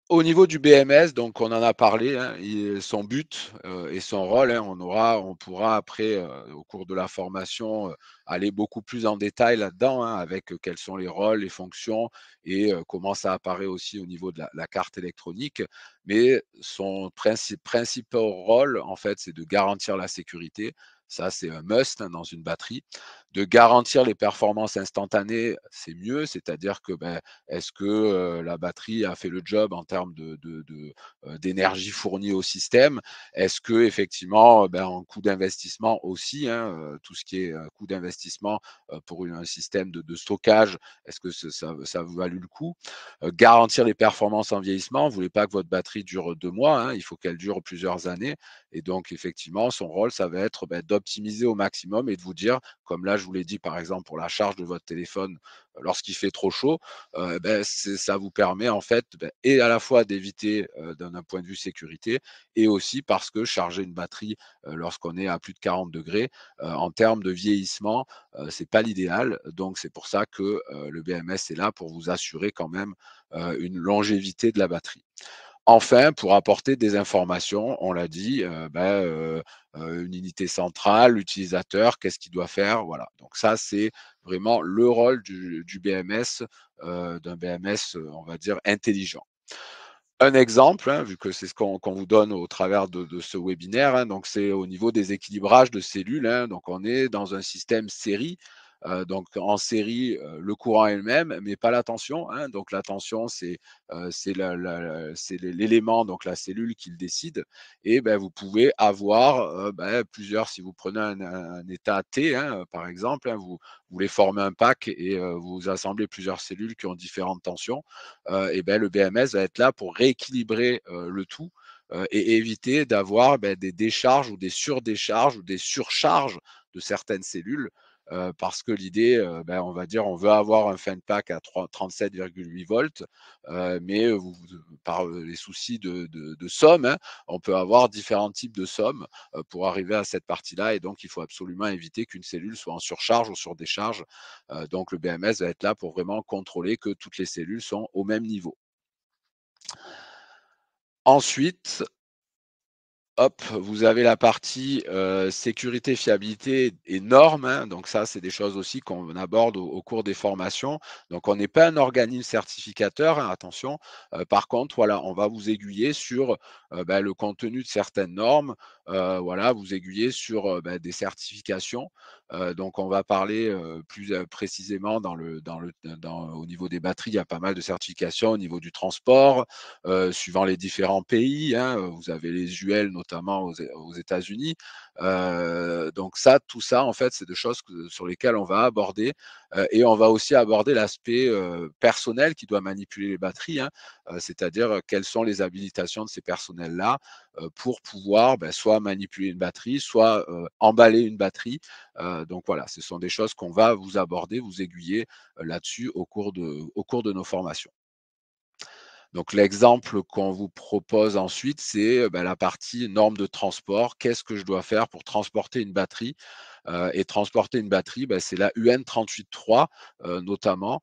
Au niveau du BMS, donc on en a parlé, hein, son but et son rôle, hein, on pourra après, au cours de la formation, aller beaucoup plus en détail là-dedans, hein, avec quels sont les rôles, les fonctions, et comment ça apparaît aussi au niveau de la carte électronique. Mais son principal rôle, en fait, c'est de garantir la sécurité. Ça, c'est un must dans une batterie. De garantir les performances instantanées, c'est mieux, c'est-à-dire que est-ce que la batterie a fait le job en termes d'énergie fournie au système? Est-ce que effectivement, en coût d'investissement aussi, tout ce qui est coût d'investissement pour un système de stockage, est-ce que ça vous valut le coup? Garantir les performances en vieillissement, vous ne voulez pas que votre batterie dure 2 mois, il faut qu'elle dure plusieurs années. Et donc, effectivement, son rôle, ça va être d'optimiser au maximum et de vous dire, comme là, je vous l'ai dit, par exemple, pour la charge de votre téléphone, lorsqu'il fait trop chaud, ça vous permet, en fait, et à la fois d'éviter d'un point de vue sécurité, et aussi parce que charger une batterie lorsqu'on est à plus de 40 degrés, en termes de vieillissement, c'est pas l'idéal. Donc, c'est pour ça que le BMS est là pour vous assurer quand même une longévité de la batterie. Enfin, pour apporter des informations, on l'a dit, une unité centrale, l'utilisateur, qu'est-ce qu'il doit faire, voilà. Donc ça, c'est vraiment le rôle du BMS, d'un BMS, on va dire intelligent. Un exemple, vu que c'est ce qu'on vous donne au travers de ce webinaire, donc c'est au niveau des équilibrages de cellules, donc on est dans un système série. Donc en série, le courant est le même, mais pas la tension, donc la tension, c'est l'élément, donc la cellule qui le décide. Et vous pouvez avoir plusieurs, si vous prenez un état T, par exemple, vous voulez former un pack et vous assemblez plusieurs cellules qui ont différentes tensions, et le BMS va être là pour rééquilibrer le tout et éviter d'avoir des décharges ou des surdécharges ou des surcharges de certaines cellules. Parce que l'idée, on va dire, on veut avoir un fan pack à 37,8 volts, mais par les soucis de somme, on peut avoir différents types de sommes pour arriver à cette partie-là, et donc il faut absolument éviter qu'une cellule soit en surcharge ou surdécharge. Donc le BMS va être là pour vraiment contrôler que toutes les cellules sont au même niveau. Ensuite, hop, vous avez la partie sécurité, fiabilité et normes. Donc ça, c'est des choses aussi qu'on aborde au cours des formations. Donc on n'est pas un organisme certificateur, attention. Par contre, voilà, on va vous aiguiller sur le contenu de certaines normes. Voilà, vous aiguiller sur des certifications. Donc on va parler plus précisément au niveau des batteries. Il y a pas mal de certifications au niveau du transport, suivant les différents pays. Vous avez les UL notamment aux États-Unis. Donc ça, tout ça, en fait, c'est des choses sur lesquelles on va aborder, et on va aussi aborder l'aspect personnel qui doit manipuler les batteries, c'est-à-dire quelles sont les habilitations de ces personnels-là pour pouvoir soit manipuler une batterie, soit emballer une batterie. Donc voilà, ce sont des choses qu'on va vous aborder, vous aiguiller là-dessus au cours de nos formations. Donc l'exemple qu'on vous propose ensuite, c'est la partie normes de transport. Qu'est-ce que je dois faire pour transporter une batterie? Et transporter une batterie, c'est la UN 38.3 notamment.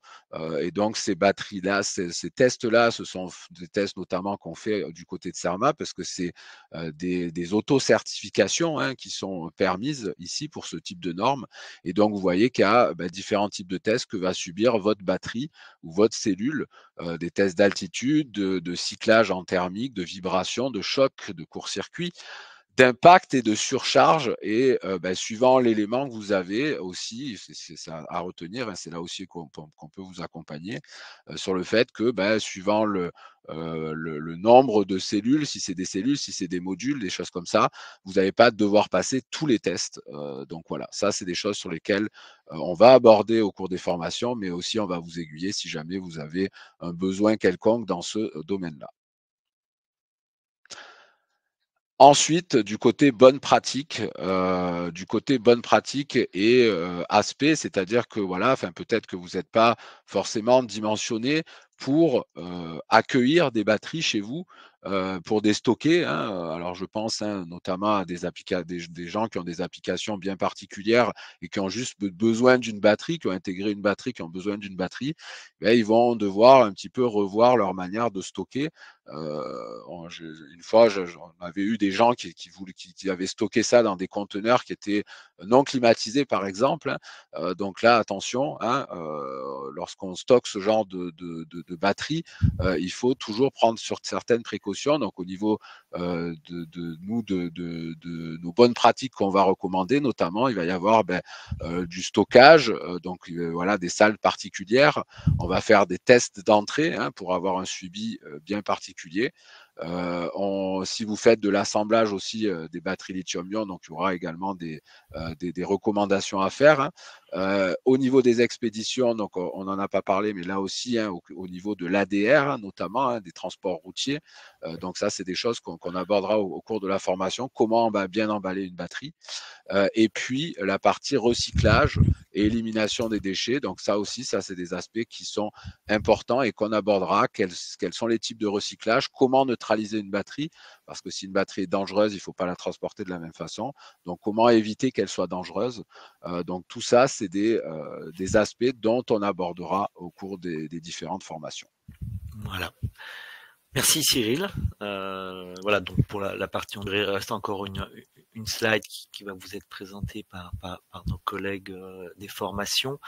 Et donc ces batteries-là, ces tests-là, ce sont des tests notamment qu'on fait du côté de CERMA, parce que c'est des auto-certifications qui sont permises ici pour ce type de normes. Et donc vous voyez qu'il y a différents types de tests que va subir votre batterie ou votre cellule, des tests d'altitude, de cyclage en thermique, de vibration, de choc, de court-circuit, d'impact et de surcharge. Et suivant l'élément que vous avez aussi, c'est ça à retenir, c'est là aussi qu'on peut vous accompagner sur le fait que suivant le nombre de cellules, si c'est des cellules, si c'est des modules, des choses comme ça, vous n'allez pas devoir passer tous les tests. Donc voilà, ça c'est des choses sur lesquelles on va aborder au cours des formations, mais aussi on va vous aiguiller si jamais vous avez un besoin quelconque dans ce domaine-là. Ensuite, du côté bonne pratique et aspect, c'est-à-dire que voilà, peut-être que vous n'êtes pas forcément dimensionné pour accueillir des batteries chez vous, pour des stocker. Alors je pense notamment à des gens qui ont des applications bien particulières et qui ont juste besoin d'une batterie, qui ont intégré une batterie, qui ont besoin d'une batterie. Ils vont devoir un petit peu revoir leur manière de stocker. Une fois, on avait eu des gens qui avaient stocké ça dans des conteneurs qui étaient non climatisés, par exemple. Donc là, attention, hein, lorsqu'on stocke ce genre de batterie, il faut toujours prendre sur certaines précautions. Donc au niveau de nos bonnes pratiques qu'on va recommander, notamment, il va y avoir du stockage, donc voilà, des salles particulières. On va faire des tests d'entrée pour avoir un suivi bien particulier. Si vous faites de l'assemblage aussi des batteries lithium-ion, donc il y aura également des recommandations à faire. Au niveau des expéditions, donc on n'en a pas parlé, mais là aussi, au niveau de l'ADR, notamment des transports routiers. Donc ça, c'est des choses qu'on abordera au cours de la formation. Comment bien emballer une batterie. Et puis la partie recyclage et élimination des déchets. Donc ça aussi, ça c'est des aspects qui sont importants et qu'on abordera. Quels sont les types de recyclage, comment neutraliser une batterie, parce que si une batterie est dangereuse, il ne faut pas la transporter de la même façon. Donc comment éviter qu'elle soit dangereuse. Donc tout ça, c'est des aspects dont on abordera au cours des différentes formations. Voilà. Merci Cyril. Voilà, donc pour la partie André, il reste encore une slide qui va vous être présentée par nos collègues des formations.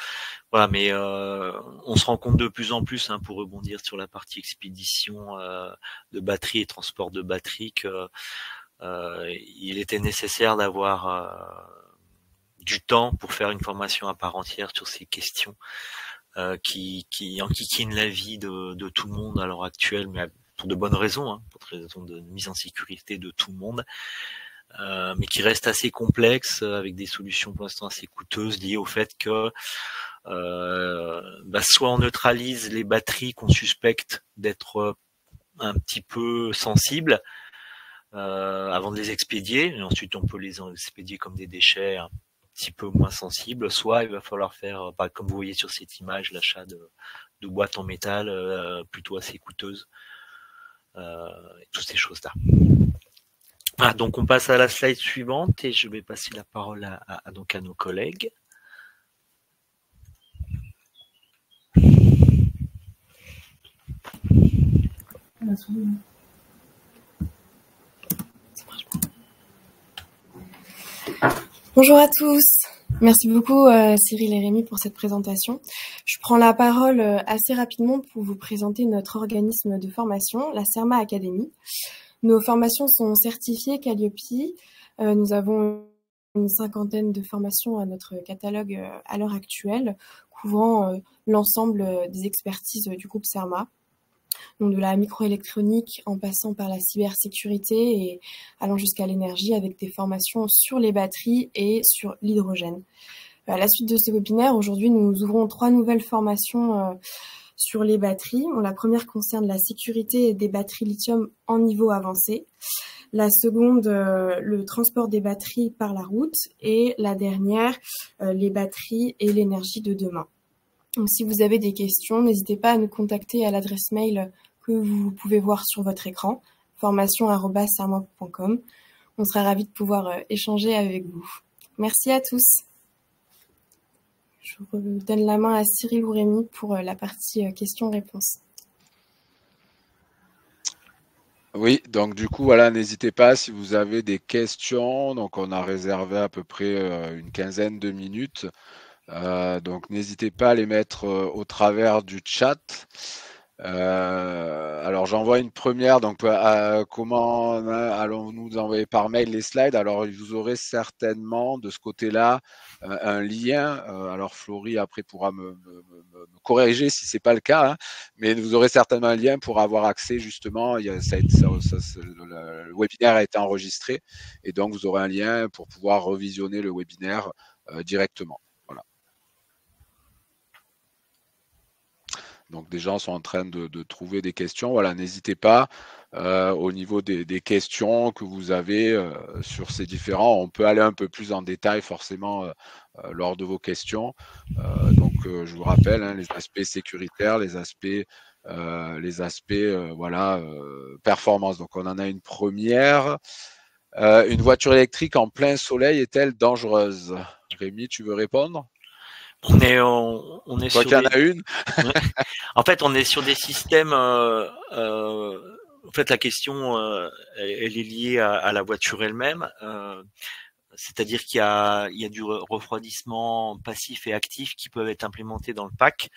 Voilà, mais on se rend compte de plus en plus, pour rebondir sur la partie expédition de batterie et transport de batterie, que il était nécessaire d'avoir du temps pour faire une formation à part entière sur ces questions qui enquiquinent la vie de tout le monde à l'heure actuelle, mais pour de bonnes raisons, pour des raisons de mise en sécurité de tout le monde, mais qui reste assez complexe, avec des solutions pour l'instant assez coûteuses, liées au fait que soit on neutralise les batteries qu'on suspecte d'être un petit peu sensibles avant de les expédier, et ensuite on peut les expédier comme des déchets un petit peu moins sensibles, soit il va falloir faire, comme vous voyez sur cette image, l'achat de boîtes en métal plutôt assez coûteuses. Toutes ces choses-là. Ah, donc on passe à la slide suivante et je vais passer la parole à nos collègues. Bonjour à tous. Merci beaucoup Cyril et Rémi pour cette présentation. Je prends la parole assez rapidement pour vous présenter notre organisme de formation, la CERMA Academy. Nos formations sont certifiées Calliope. Nous avons une 50aine de formations à notre catalogue à l'heure actuelle, couvrant l'ensemble des expertises du groupe CERMA. Donc de la microélectronique en passant par la cybersécurité et allant jusqu'à l'énergie, avec des formations sur les batteries et sur l'hydrogène. À la suite de ce webinaire, aujourd'hui, nous ouvrons 3 nouvelles formations sur les batteries. La première concerne la sécurité des batteries lithium en niveau avancé. La seconde, le transport des batteries par la route. Et la dernière, les batteries et l'énergie de demain. Donc, si vous avez des questions, n'hésitez pas à nous contacter à l'adresse mail que vous pouvez voir sur votre écran, formation@cerma.com. On sera ravis de pouvoir échanger avec vous. Merci à tous. Je redonne la main à Cyril ou Rémi pour la partie questions-réponses. Oui, donc du coup, voilà, n'hésitez pas si vous avez des questions. Donc, on a réservé à peu près une quinzaine de minutes. Donc, n'hésitez pas à les mettre au travers du chat. Alors, j'envoie une première. Donc, comment allons-nous envoyer par mail les slides? Alors, vous aurez certainement de ce côté-là un lien. Alors, Florie, après, pourra me corriger si c'est pas le cas, mais vous aurez certainement un lien pour avoir accès, justement. Le webinaire a été enregistré et donc, vous aurez un lien pour pouvoir revisionner le webinaire directement. Donc, des gens sont en train de trouver des questions. Voilà, n'hésitez pas au niveau des questions que vous avez sur ces différents. On peut aller un peu plus en détail forcément lors de vos questions. Donc, je vous rappelle les aspects sécuritaires, les aspects performance. Donc, on en a une première. Une voiture électrique en plein soleil est-elle dangereuse? Rémi, tu veux répondre? On est Toi sur qui en as une. En fait, on est sur des systèmes en fait, la question, elle est liée à la voiture elle-même. C'est-à-dire qu'il y a du refroidissement passif et actif qui peuvent être implémentés dans le pack.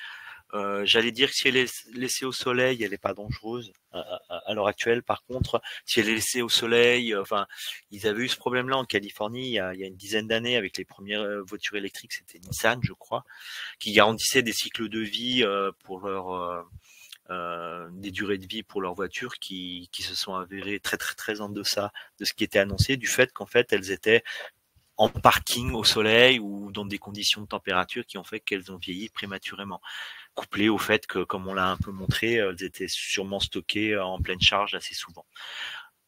J'allais dire que si elle est laissée au soleil, elle n'est pas dangereuse à l'heure actuelle. Par contre, si elle est laissée au soleil, enfin, ils avaient eu ce problème-là en Californie il y a une dizaine d'années avec les premières voitures électriques, c'était Nissan, je crois, qui garantissaient des cycles de vie pour leur des durées de vie pour leurs voitures qui se sont avérées très très très en deçà de ce qui était annoncé, du fait qu'en fait elles étaient en parking au soleil ou dans des conditions de température qui ont fait qu'elles ont vieilli prématurément, couplé au fait que, comme on l'a un peu montré, elles étaient sûrement stockées en pleine charge assez souvent.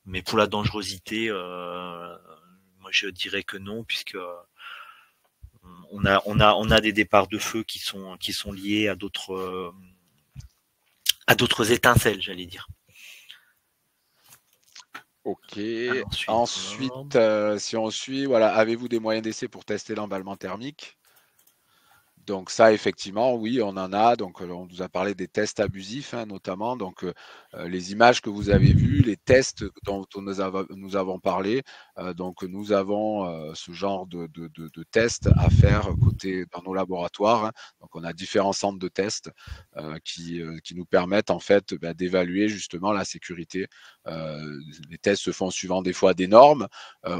Mais pour la dangerosité, moi je dirais que non, puisque on a des départs de feu qui sont liés à d'autres étincelles, j'allais dire. Ok. Ensuite, si on suit, voilà, avez-vous des moyens d'essai pour tester l'emballement thermique? Donc ça, effectivement, oui, on en a. Donc on nous a parlé des tests abusifs, hein, notamment. Donc les images que vous avez vues, les tests dont nous avons parlé. Donc nous avons ce genre de tests à faire dans nos laboratoires, hein. Donc on a différents centres de tests qui nous permettent en fait d'évaluer justement la sécurité. Les tests se font suivant des fois des normes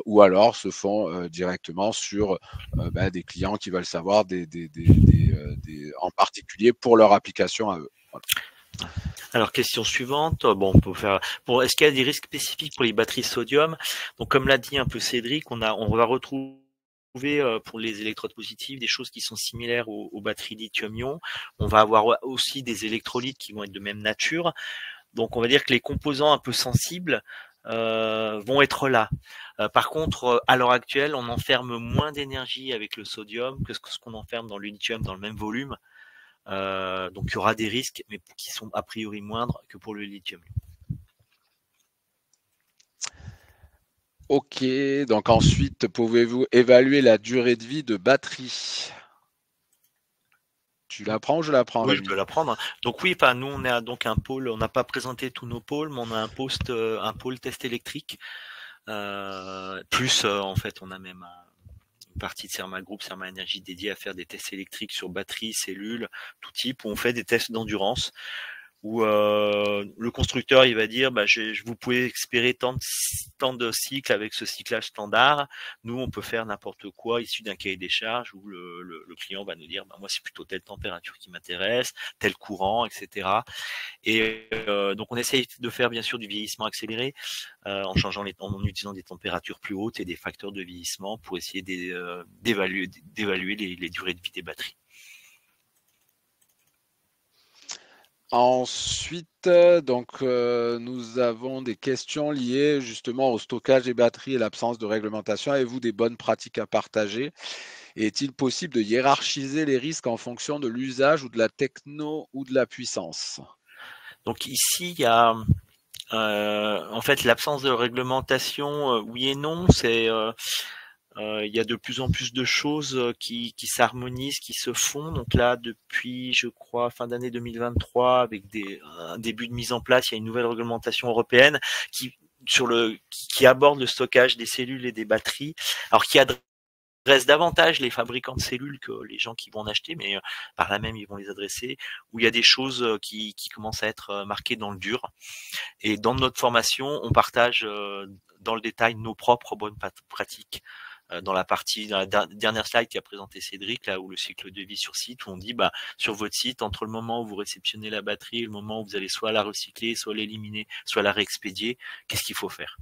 ou alors se font directement sur des clients qui veulent savoir en particulier pour leur application à eux. Voilà. Alors, question suivante. Bon, on peut faire. Est-ce qu'il y a des risques spécifiques pour les batteries sodium? Donc, comme l'a dit un peu Cédric, on va retrouver pour les électrodes positives des choses qui sont similaires aux batteries lithium-ion. On va avoir aussi des électrolytes qui vont être de même nature. Donc, on va dire que les composants un peu sensibles vont être là. Par contre, à l'heure actuelle, on enferme moins d'énergie avec le sodium que ce qu'on enferme dans le lithium dans le même volume. Donc il y aura des risques, mais qui sont a priori moindres que pour le lithium. Ok, donc ensuite, pouvez-vous évaluer la durée de vie de batterie? Tu la prends ou je la prends? Oui, je peux la prendre. Donc oui, nous on a donc un pôle, on n'a pas présenté tous nos pôles, mais on a un pôle test électrique. Plus en fait, on a même une partie de Serma Group, Serma Énergie dédiée à faire des tests électriques sur batteries, cellules, tout type, où on fait des tests d'endurance, où le constructeur il va dire vous pouvez espérer tant de cycles avec ce cyclage standard. Nous on peut faire n'importe quoi issu d'un cahier des charges où le client va nous dire moi c'est plutôt telle température qui m'intéresse, tel courant, etc. Et donc on essaye de faire bien sûr du vieillissement accéléré en utilisant des températures plus hautes et des facteurs de vieillissement pour essayer d'évaluer les durées de vie des batteries. Ensuite, nous avons des questions liées justement au stockage des batteries et l'absence de réglementation. Avez-vous des bonnes pratiques à partager? Et est-il possible de hiérarchiser les risques en fonction de l'usage ou de la techno ou de la puissance? Donc ici, il y a en fait l'absence de réglementation, oui et non. Il y a de plus en plus de choses qui s'harmonisent, qui se font. Donc là, depuis, je crois, fin d'année 2023, avec un début de mise en place, il y a une nouvelle réglementation européenne qui aborde le stockage des cellules et des batteries, alors qui adresse davantage les fabricants de cellules que les gens qui vont en acheter, mais par là même, ils vont les adresser, où il y a des choses qui commencent à être marquées dans le dur. Et dans notre formation, on partage dans le détail nos propres bonnes pratiques. Dans la dernière slide qui a présenté Cédric, là où le cycle de vie sur site, où on dit sur votre site, entre le moment où vous réceptionnez la batterie et le moment où vous allez soit la recycler, soit l'éliminer, soit la réexpédier, qu'est-ce qu'il faut faire?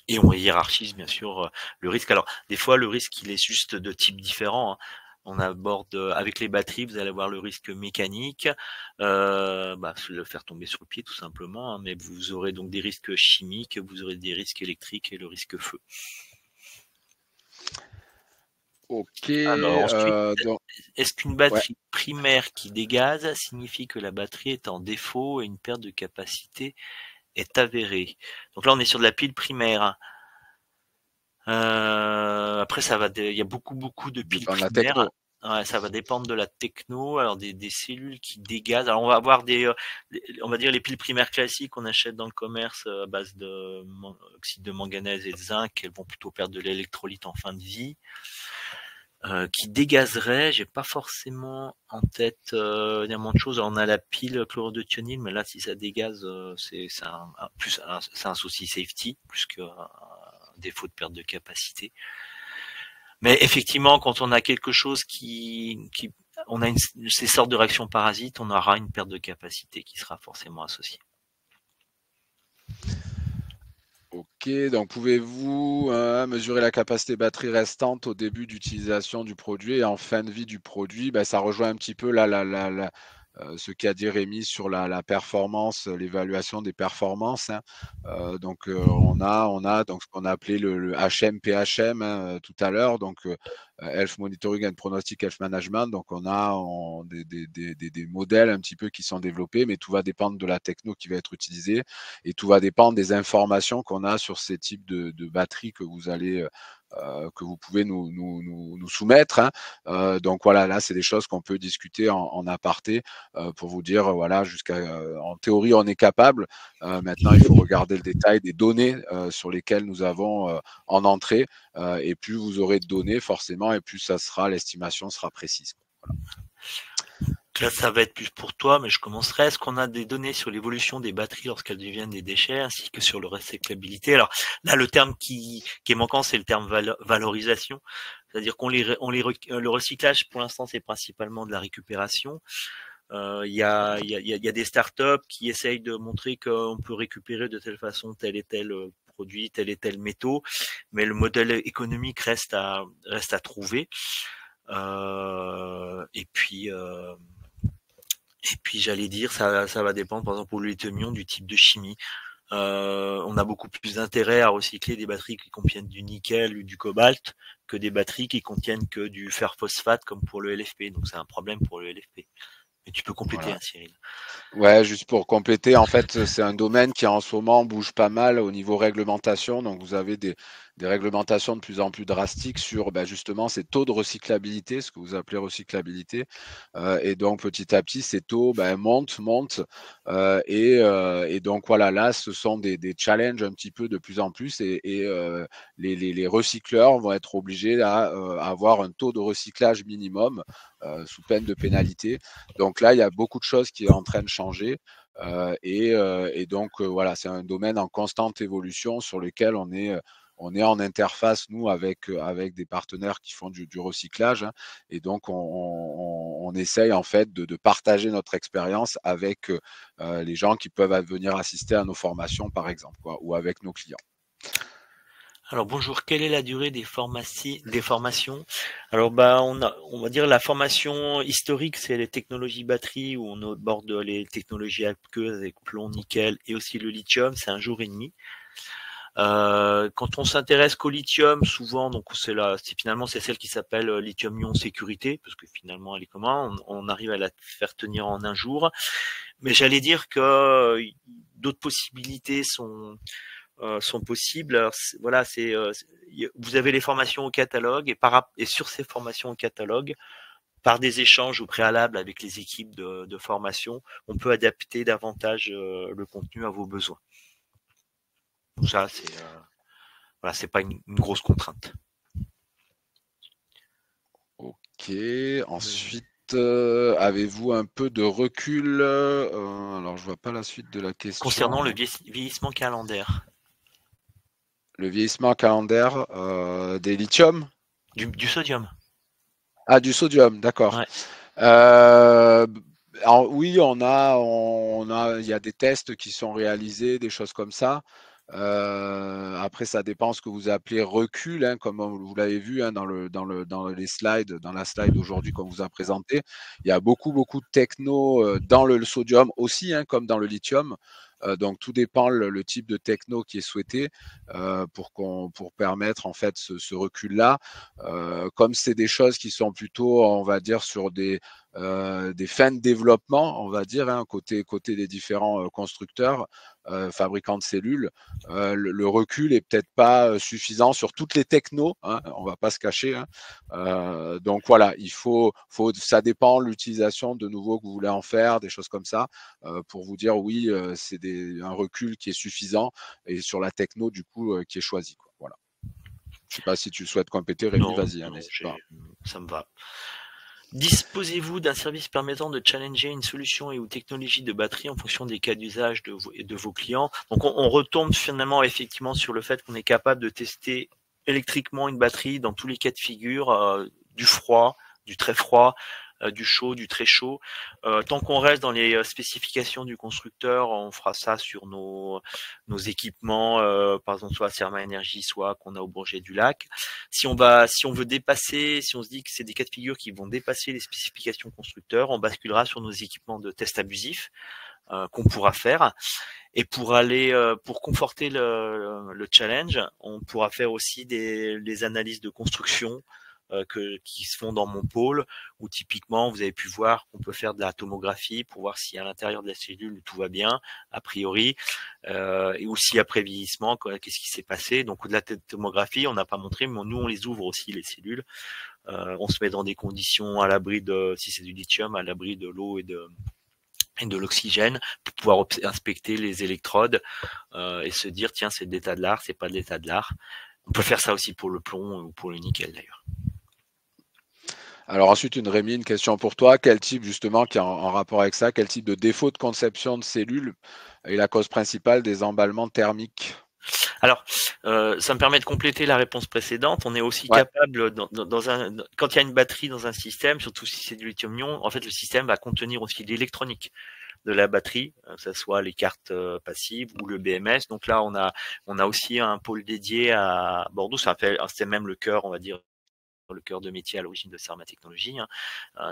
Et on hiérarchise bien sûr le risque. Alors des fois le risque il est juste de type différent, hein. On aborde avec les batteries, vous allez avoir le risque mécanique, le faire tomber sur le pied tout simplement, hein, mais vous aurez donc des risques chimiques, vous aurez des risques électriques et le risque feu. Ok. Alors ensuite, est-ce qu'une batterie primaire qui dégaze signifie que la batterie est en défaut et une perte de capacité est avérée? Donc là, on est sur de la pile primaire. Après, il y a beaucoup de piles primaires. Ouais, ça va dépendre de la techno. Alors des cellules qui dégazent. Alors on va avoir on va dire les piles primaires classiques qu'on achète dans le commerce à base de oxyde de manganèse et de zinc. Elles vont plutôt perdre de l'électrolyte en fin de vie. Qui dégazerait, j'ai pas forcément en tête énormément de choses. Alors, on a la pile chlorure de thionyle, mais là si ça dégaze, c'est un souci safety plus qu'un défaut de perte de capacité. Mais effectivement, quand on a quelque chose on a ces sortes de réactions parasites, on aura une perte de capacité qui sera forcément associée. Ok, donc pouvez-vous mesurer la capacité batterie restante au début d'utilisation du produit et en fin de vie du produit? Ben, ça rejoint un petit peu ce qu'a dit Rémi sur la performance, l'évaluation des performances. Hein. Donc on a donc ce qu'on a appelé le HM-PHM hein, tout à l'heure, donc Health Monitoring and Prognostic Health Management. Donc on a des modèles un petit peu qui sont développés, mais tout va dépendre de la techno qui va être utilisée et tout va dépendre des informations qu'on a sur ces types de batteries que vous allez que vous pouvez nous soumettre. Hein. Donc voilà, là c'est des choses qu'on peut discuter en aparté pour vous dire voilà en théorie on est capable. Maintenant il faut regarder le détail des données sur lesquelles nous avons en entrée et plus vous aurez de données forcément et plus l'estimation sera précise. Voilà. Là, ça va être plus pour toi, mais je commencerai. Est-ce qu'on a des données sur l'évolution des batteries lorsqu'elles deviennent des déchets, ainsi que sur leur recyclabilité? Alors là, le terme qui est manquant, c'est le terme valorisation. C'est-à-dire le recyclage, pour l'instant, c'est principalement de la récupération. Il y a des startups qui essayent de montrer qu'on peut récupérer de telle façon tel et tel produit, tel et tel métaux, mais le modèle économique reste à trouver. Et puis j'allais dire, ça va dépendre, par exemple, pour le lithium-ion, du type de chimie. On a beaucoup plus d'intérêt à recycler des batteries qui contiennent du nickel ou du cobalt que des batteries qui contiennent que du fer phosphate comme pour le LFP. Donc c'est un problème pour le LFP. Mais tu peux compléter, voilà. Hein, Cyril. Ouais, juste pour compléter, en fait, c'est un domaine qui en ce moment bouge pas mal au niveau réglementation. Donc, vous avez des réglementations de plus en plus drastiques sur justement ces taux de recyclabilité, ce que vous appelez recyclabilité. Et donc, petit à petit, ces taux montent. Et donc, voilà, là, ce sont des challenges un petit peu de plus en plus. Et les recycleurs vont être obligés à avoir un taux de recyclage minimum sous peine de pénalité. Donc là, il y a beaucoup de choses qui sont en train de changer. Et donc, voilà, c'est un domaine en constante évolution sur lequel on est en interface, nous, avec des partenaires qui font du recyclage. Hein, et donc, on essaye, en fait, de partager notre expérience avec les gens qui peuvent venir assister à nos formations, par exemple, ou avec nos clients. Alors bonjour, quelle est la durée des formations? Alors on va dire la formation historique, c'est les technologies batterie où on aborde les technologies aqueuses avec plomb, nickel et aussi le lithium, c'est 1 jour et demi. Quand on s'intéresse qu'au lithium, souvent, donc finalement c'est celle qui s'appelle lithium-ion sécurité, parce que finalement elle est comment, on arrive à la faire tenir en 1 jour. Mais j'allais dire que d'autres possibilités sont possibles. Alors, voilà, vous avez les formations au catalogue et sur ces formations au catalogue, par des échanges au préalable avec les équipes de formation, on peut adapter davantage le contenu à vos besoins. Donc ça, c'est pas une grosse contrainte. Ok. Ensuite, avez-vous un peu de recul alors, je vois pas la suite de la question. Concernant le vieillissement calendaire. Le vieillissement calendaire des lithiums? Du sodium. Ah, du sodium, d'accord. Ouais. Oui, il y a des tests qui sont réalisés, des choses comme ça. Après, ça dépend ce que vous appelez recul, hein, comme vous l'avez vu hein, dans les slides, dans la slide d'aujourd'hui qu'on vous a présenté. Il y a beaucoup de techno dans le sodium aussi, hein, comme dans le lithium. Donc tout dépend le type de techno qui est souhaité pour permettre en fait ce recul-là. Comme c'est des choses qui sont plutôt, on va dire, sur des fins de développement, on va dire, hein, côté des différents constructeurs, fabricants de cellules, le recul est peut-être pas suffisant sur toutes les technos, hein, on va pas se cacher. Hein. Donc voilà, ça dépend de l'utilisation de nouveau que vous voulez en faire, des choses comme ça, pour vous dire oui, c'est un recul qui est suffisant et sur la techno du coup qui est choisie. Quoi. Voilà. Je sais pas si tu souhaites compléter, Rémi, vas-y, hein, n'hésite pas. Ça me va. Disposez-vous d'un service permettant de challenger une solution et ou technologie de batterie en fonction des cas d'usage de vos clients. Donc on retombe finalement effectivement sur le fait qu'on est capable de tester électriquement une batterie dans tous les cas de figure, du froid, du très froid, du chaud, du très chaud. Tant qu'on reste dans les spécifications du constructeur, on fera ça sur nos équipements, par exemple soit à Serma Énergie, soit qu'on a au Bourget du Lac. Si on veut dépasser, si on se dit que c'est des cas de figure qui vont dépasser les spécifications constructeurs, on basculera sur nos équipements de test abusif qu'on pourra faire. Et pour conforter le challenge, on pourra faire aussi des analyses de construction qui se font dans mon pôle, où typiquement vous avez pu voir qu'on peut faire de la tomographie pour voir si à l'intérieur de la cellule tout va bien, a priori, et aussi après vieillissement, qu'est-ce qui s'est passé. Donc au-delà de la tomographie, on n'a pas montré, mais nous on les ouvre aussi les cellules. On se met dans des conditions à l'abri si c'est du lithium, à l'abri de l'eau et de l'oxygène pour pouvoir inspecter les électrodes et se dire tiens c'est de l'état de l'art, c'est pas de l'état de l'art. On peut faire ça aussi pour le plomb ou pour le nickel d'ailleurs. Alors ensuite, Rémi, une question pour toi. Quel type, justement, qui est en rapport avec ça, quel type de défaut de conception de cellules est la cause principale des emballements thermiques? Alors, ça me permet de compléter la réponse précédente. On est aussi capable, quand il y a une batterie dans un système, surtout si c'est du lithium-ion, en fait, le système va contenir aussi l'électronique de la batterie, que ce soit les cartes passives ou le BMS. Donc là, on a aussi un pôle dédié à Bordeaux. C'est même le cœur, on va dire, le cœur de métier à l'origine de Serma Technologies, hein.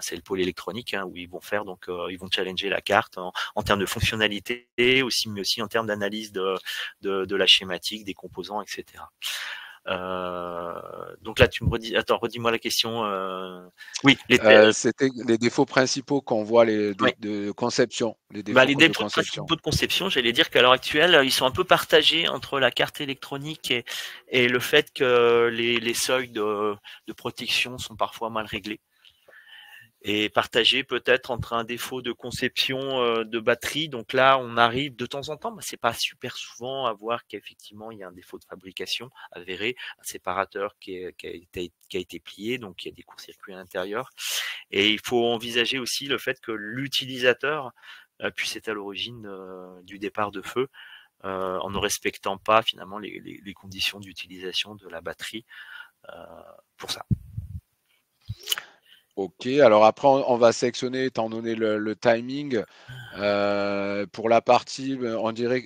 C'est le pôle électronique, hein, où ils vont faire ils vont challenger la carte en termes de fonctionnalité aussi, mais aussi en termes d'analyse de la schématique, des composants, etc. Donc là, tu me redis-moi la question. Oui, c'était les défauts principaux qu'on voit de conception. Les défauts principaux de conception, j'allais dire qu'à l'heure actuelle, ils sont un peu partagés entre la carte électronique et le fait que les seuils de protection sont parfois mal réglés. Et partagé peut-être entre un défaut de conception de batterie. Donc là, on arrive de temps en temps, mais c'est pas super souvent à voir qu'effectivement il y a un défaut de fabrication avéré, un séparateur qui a été plié, donc il y a des courts-circuits à l'intérieur. Et il faut envisager aussi le fait que l'utilisateur puisse être à l'origine du départ de feu, en ne respectant pas finalement les conditions d'utilisation de la batterie pour ça. Ok, alors après on va sélectionner, étant donné le timing, pour la partie,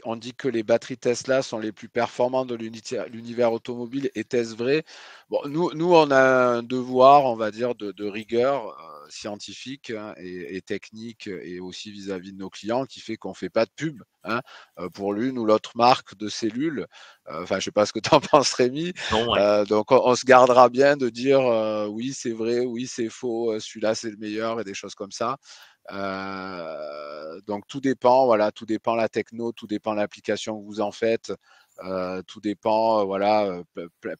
on dit que les batteries Tesla sont les plus performantes de l'univers automobile. Était-ce vrai? Bon, nous on a un devoir, on va dire, de rigueur scientifique, hein, et technique, et aussi vis-à-vis de nos clients, qui fait qu'on ne fait pas de pub, hein, pour l'une ou l'autre marque de cellules. Enfin, je ne sais pas ce que tu en penses, Rémi. Non, ouais. Donc on se gardera bien de dire oui c'est vrai, oui c'est faux, celui-là c'est le meilleur et des choses comme ça. Donc tout dépend, voilà, tout dépend la techno, tout dépend l'application que vous en faites, tout dépend, voilà,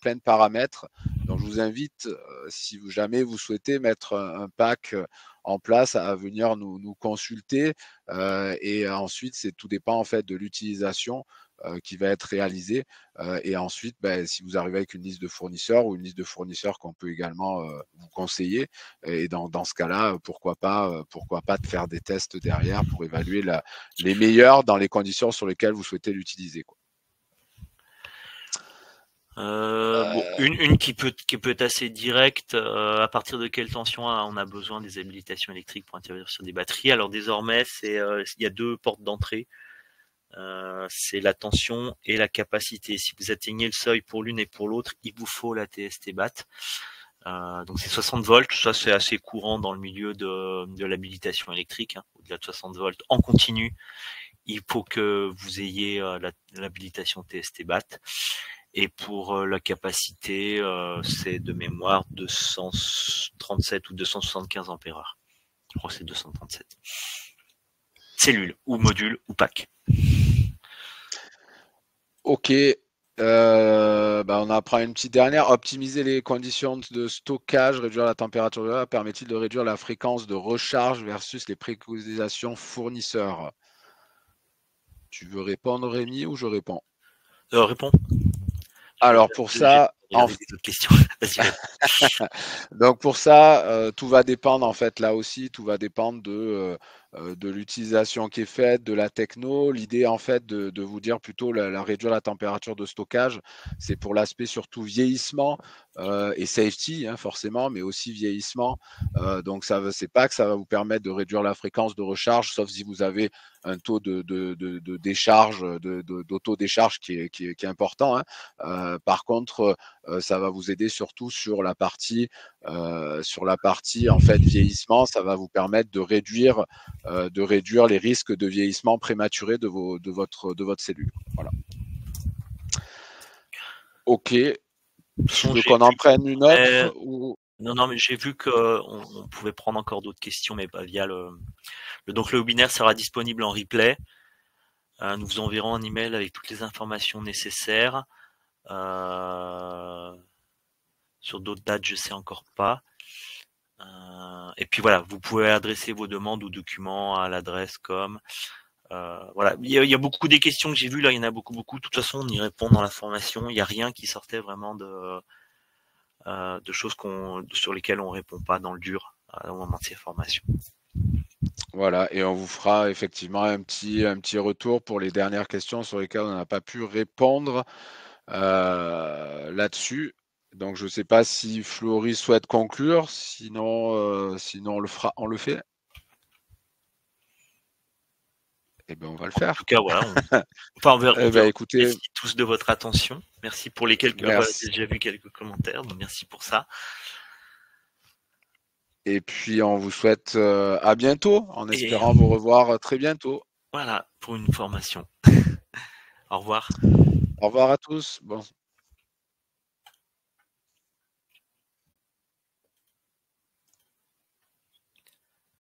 plein de paramètres. Donc je vous invite, si jamais vous souhaitez mettre un pack en place, à venir nous consulter, et ensuite tout dépend en fait de l'utilisation qui va être réalisée, et ensuite si vous arrivez avec une liste de fournisseurs ou une liste de fournisseurs qu'on peut également vous conseiller, et dans ce cas-là, pourquoi pas de faire des tests derrière pour évaluer les meilleurs dans les conditions sur lesquelles vous souhaitez l'utiliser, quoi. Une qui peut être assez directe, à partir de quelle tension on a besoin des habilitations électriques pour intervenir sur des batteries. Alors désormais, il y a deux portes d'entrée, c'est la tension et la capacité. Si vous atteignez le seuil pour l'une et pour l'autre, il vous faut la TST BAT. Donc c'est 60 volts, ça c'est assez courant dans le milieu de l'habilitation électrique, hein. Au-delà de 60 volts en continu, il faut que vous ayez l'habilitation TST-BAT. Et pour la capacité, c'est de mémoire 237 ou 275 ampères-heure. Je crois que c'est 237. Cellule ou module ou pack. Ok. On apprend une petite dernière. Optimiser les conditions de stockage, réduire la température de l'air, permet-il de réduire la fréquence de recharge versus les préconisations fournisseurs? Tu veux répondre, Rémi, ou je réponds? Réponds. Alors pour ça, donc pour ça, tout va dépendre en fait là aussi, tout va dépendre de l'utilisation qui est faite, de la techno. L'idée en fait de vous dire plutôt la réduire la température de stockage, c'est pour l'aspect surtout vieillissement et safety forcément, mais aussi vieillissement. Donc ça, c'est pas que ça va vous permettre de réduire la fréquence de recharge, sauf si vous avez un taux de décharge, d'auto-décharge qui est important. Par contre, ça va vous aider surtout sur la partie en fait vieillissement. Ça va vous permettre de réduire les risques de vieillissement prématuré de votre cellule. Voilà. Ok. Tu veux qu'on en prenne une autre ou... Non, mais j'ai vu qu'on pouvait prendre encore d'autres questions, mais pas via donc le webinaire sera disponible en replay. Nous vous enverrons un email avec toutes les informations nécessaires. Sur d'autres dates, je sais encore pas. Et puis voilà, vous pouvez adresser vos demandes ou documents à l'adresse comme. Voilà, il y a beaucoup des questions que j'ai vues là, il y en a beaucoup. De toute façon, on y répond dans la formation. Il n'y a rien qui sortait vraiment de choses sur lesquelles on répond pas dans le dur au moment de ces formations. Voilà, et on vous fera effectivement un petit retour pour les dernières questions sur lesquelles on n'a pas pu répondre là-dessus. Donc je ne sais pas si Florie souhaite conclure, sinon on le fait. Eh bien, on va le faire. En tout cas, voilà. Écoutez, merci tous de votre attention. Merci pour les quelques. Voilà, j'ai déjà vu quelques commentaires, donc merci pour ça. Et puis on vous souhaite à bientôt, en espérant vous revoir très bientôt. Voilà, pour une formation. Au revoir. Au revoir à tous. Bon.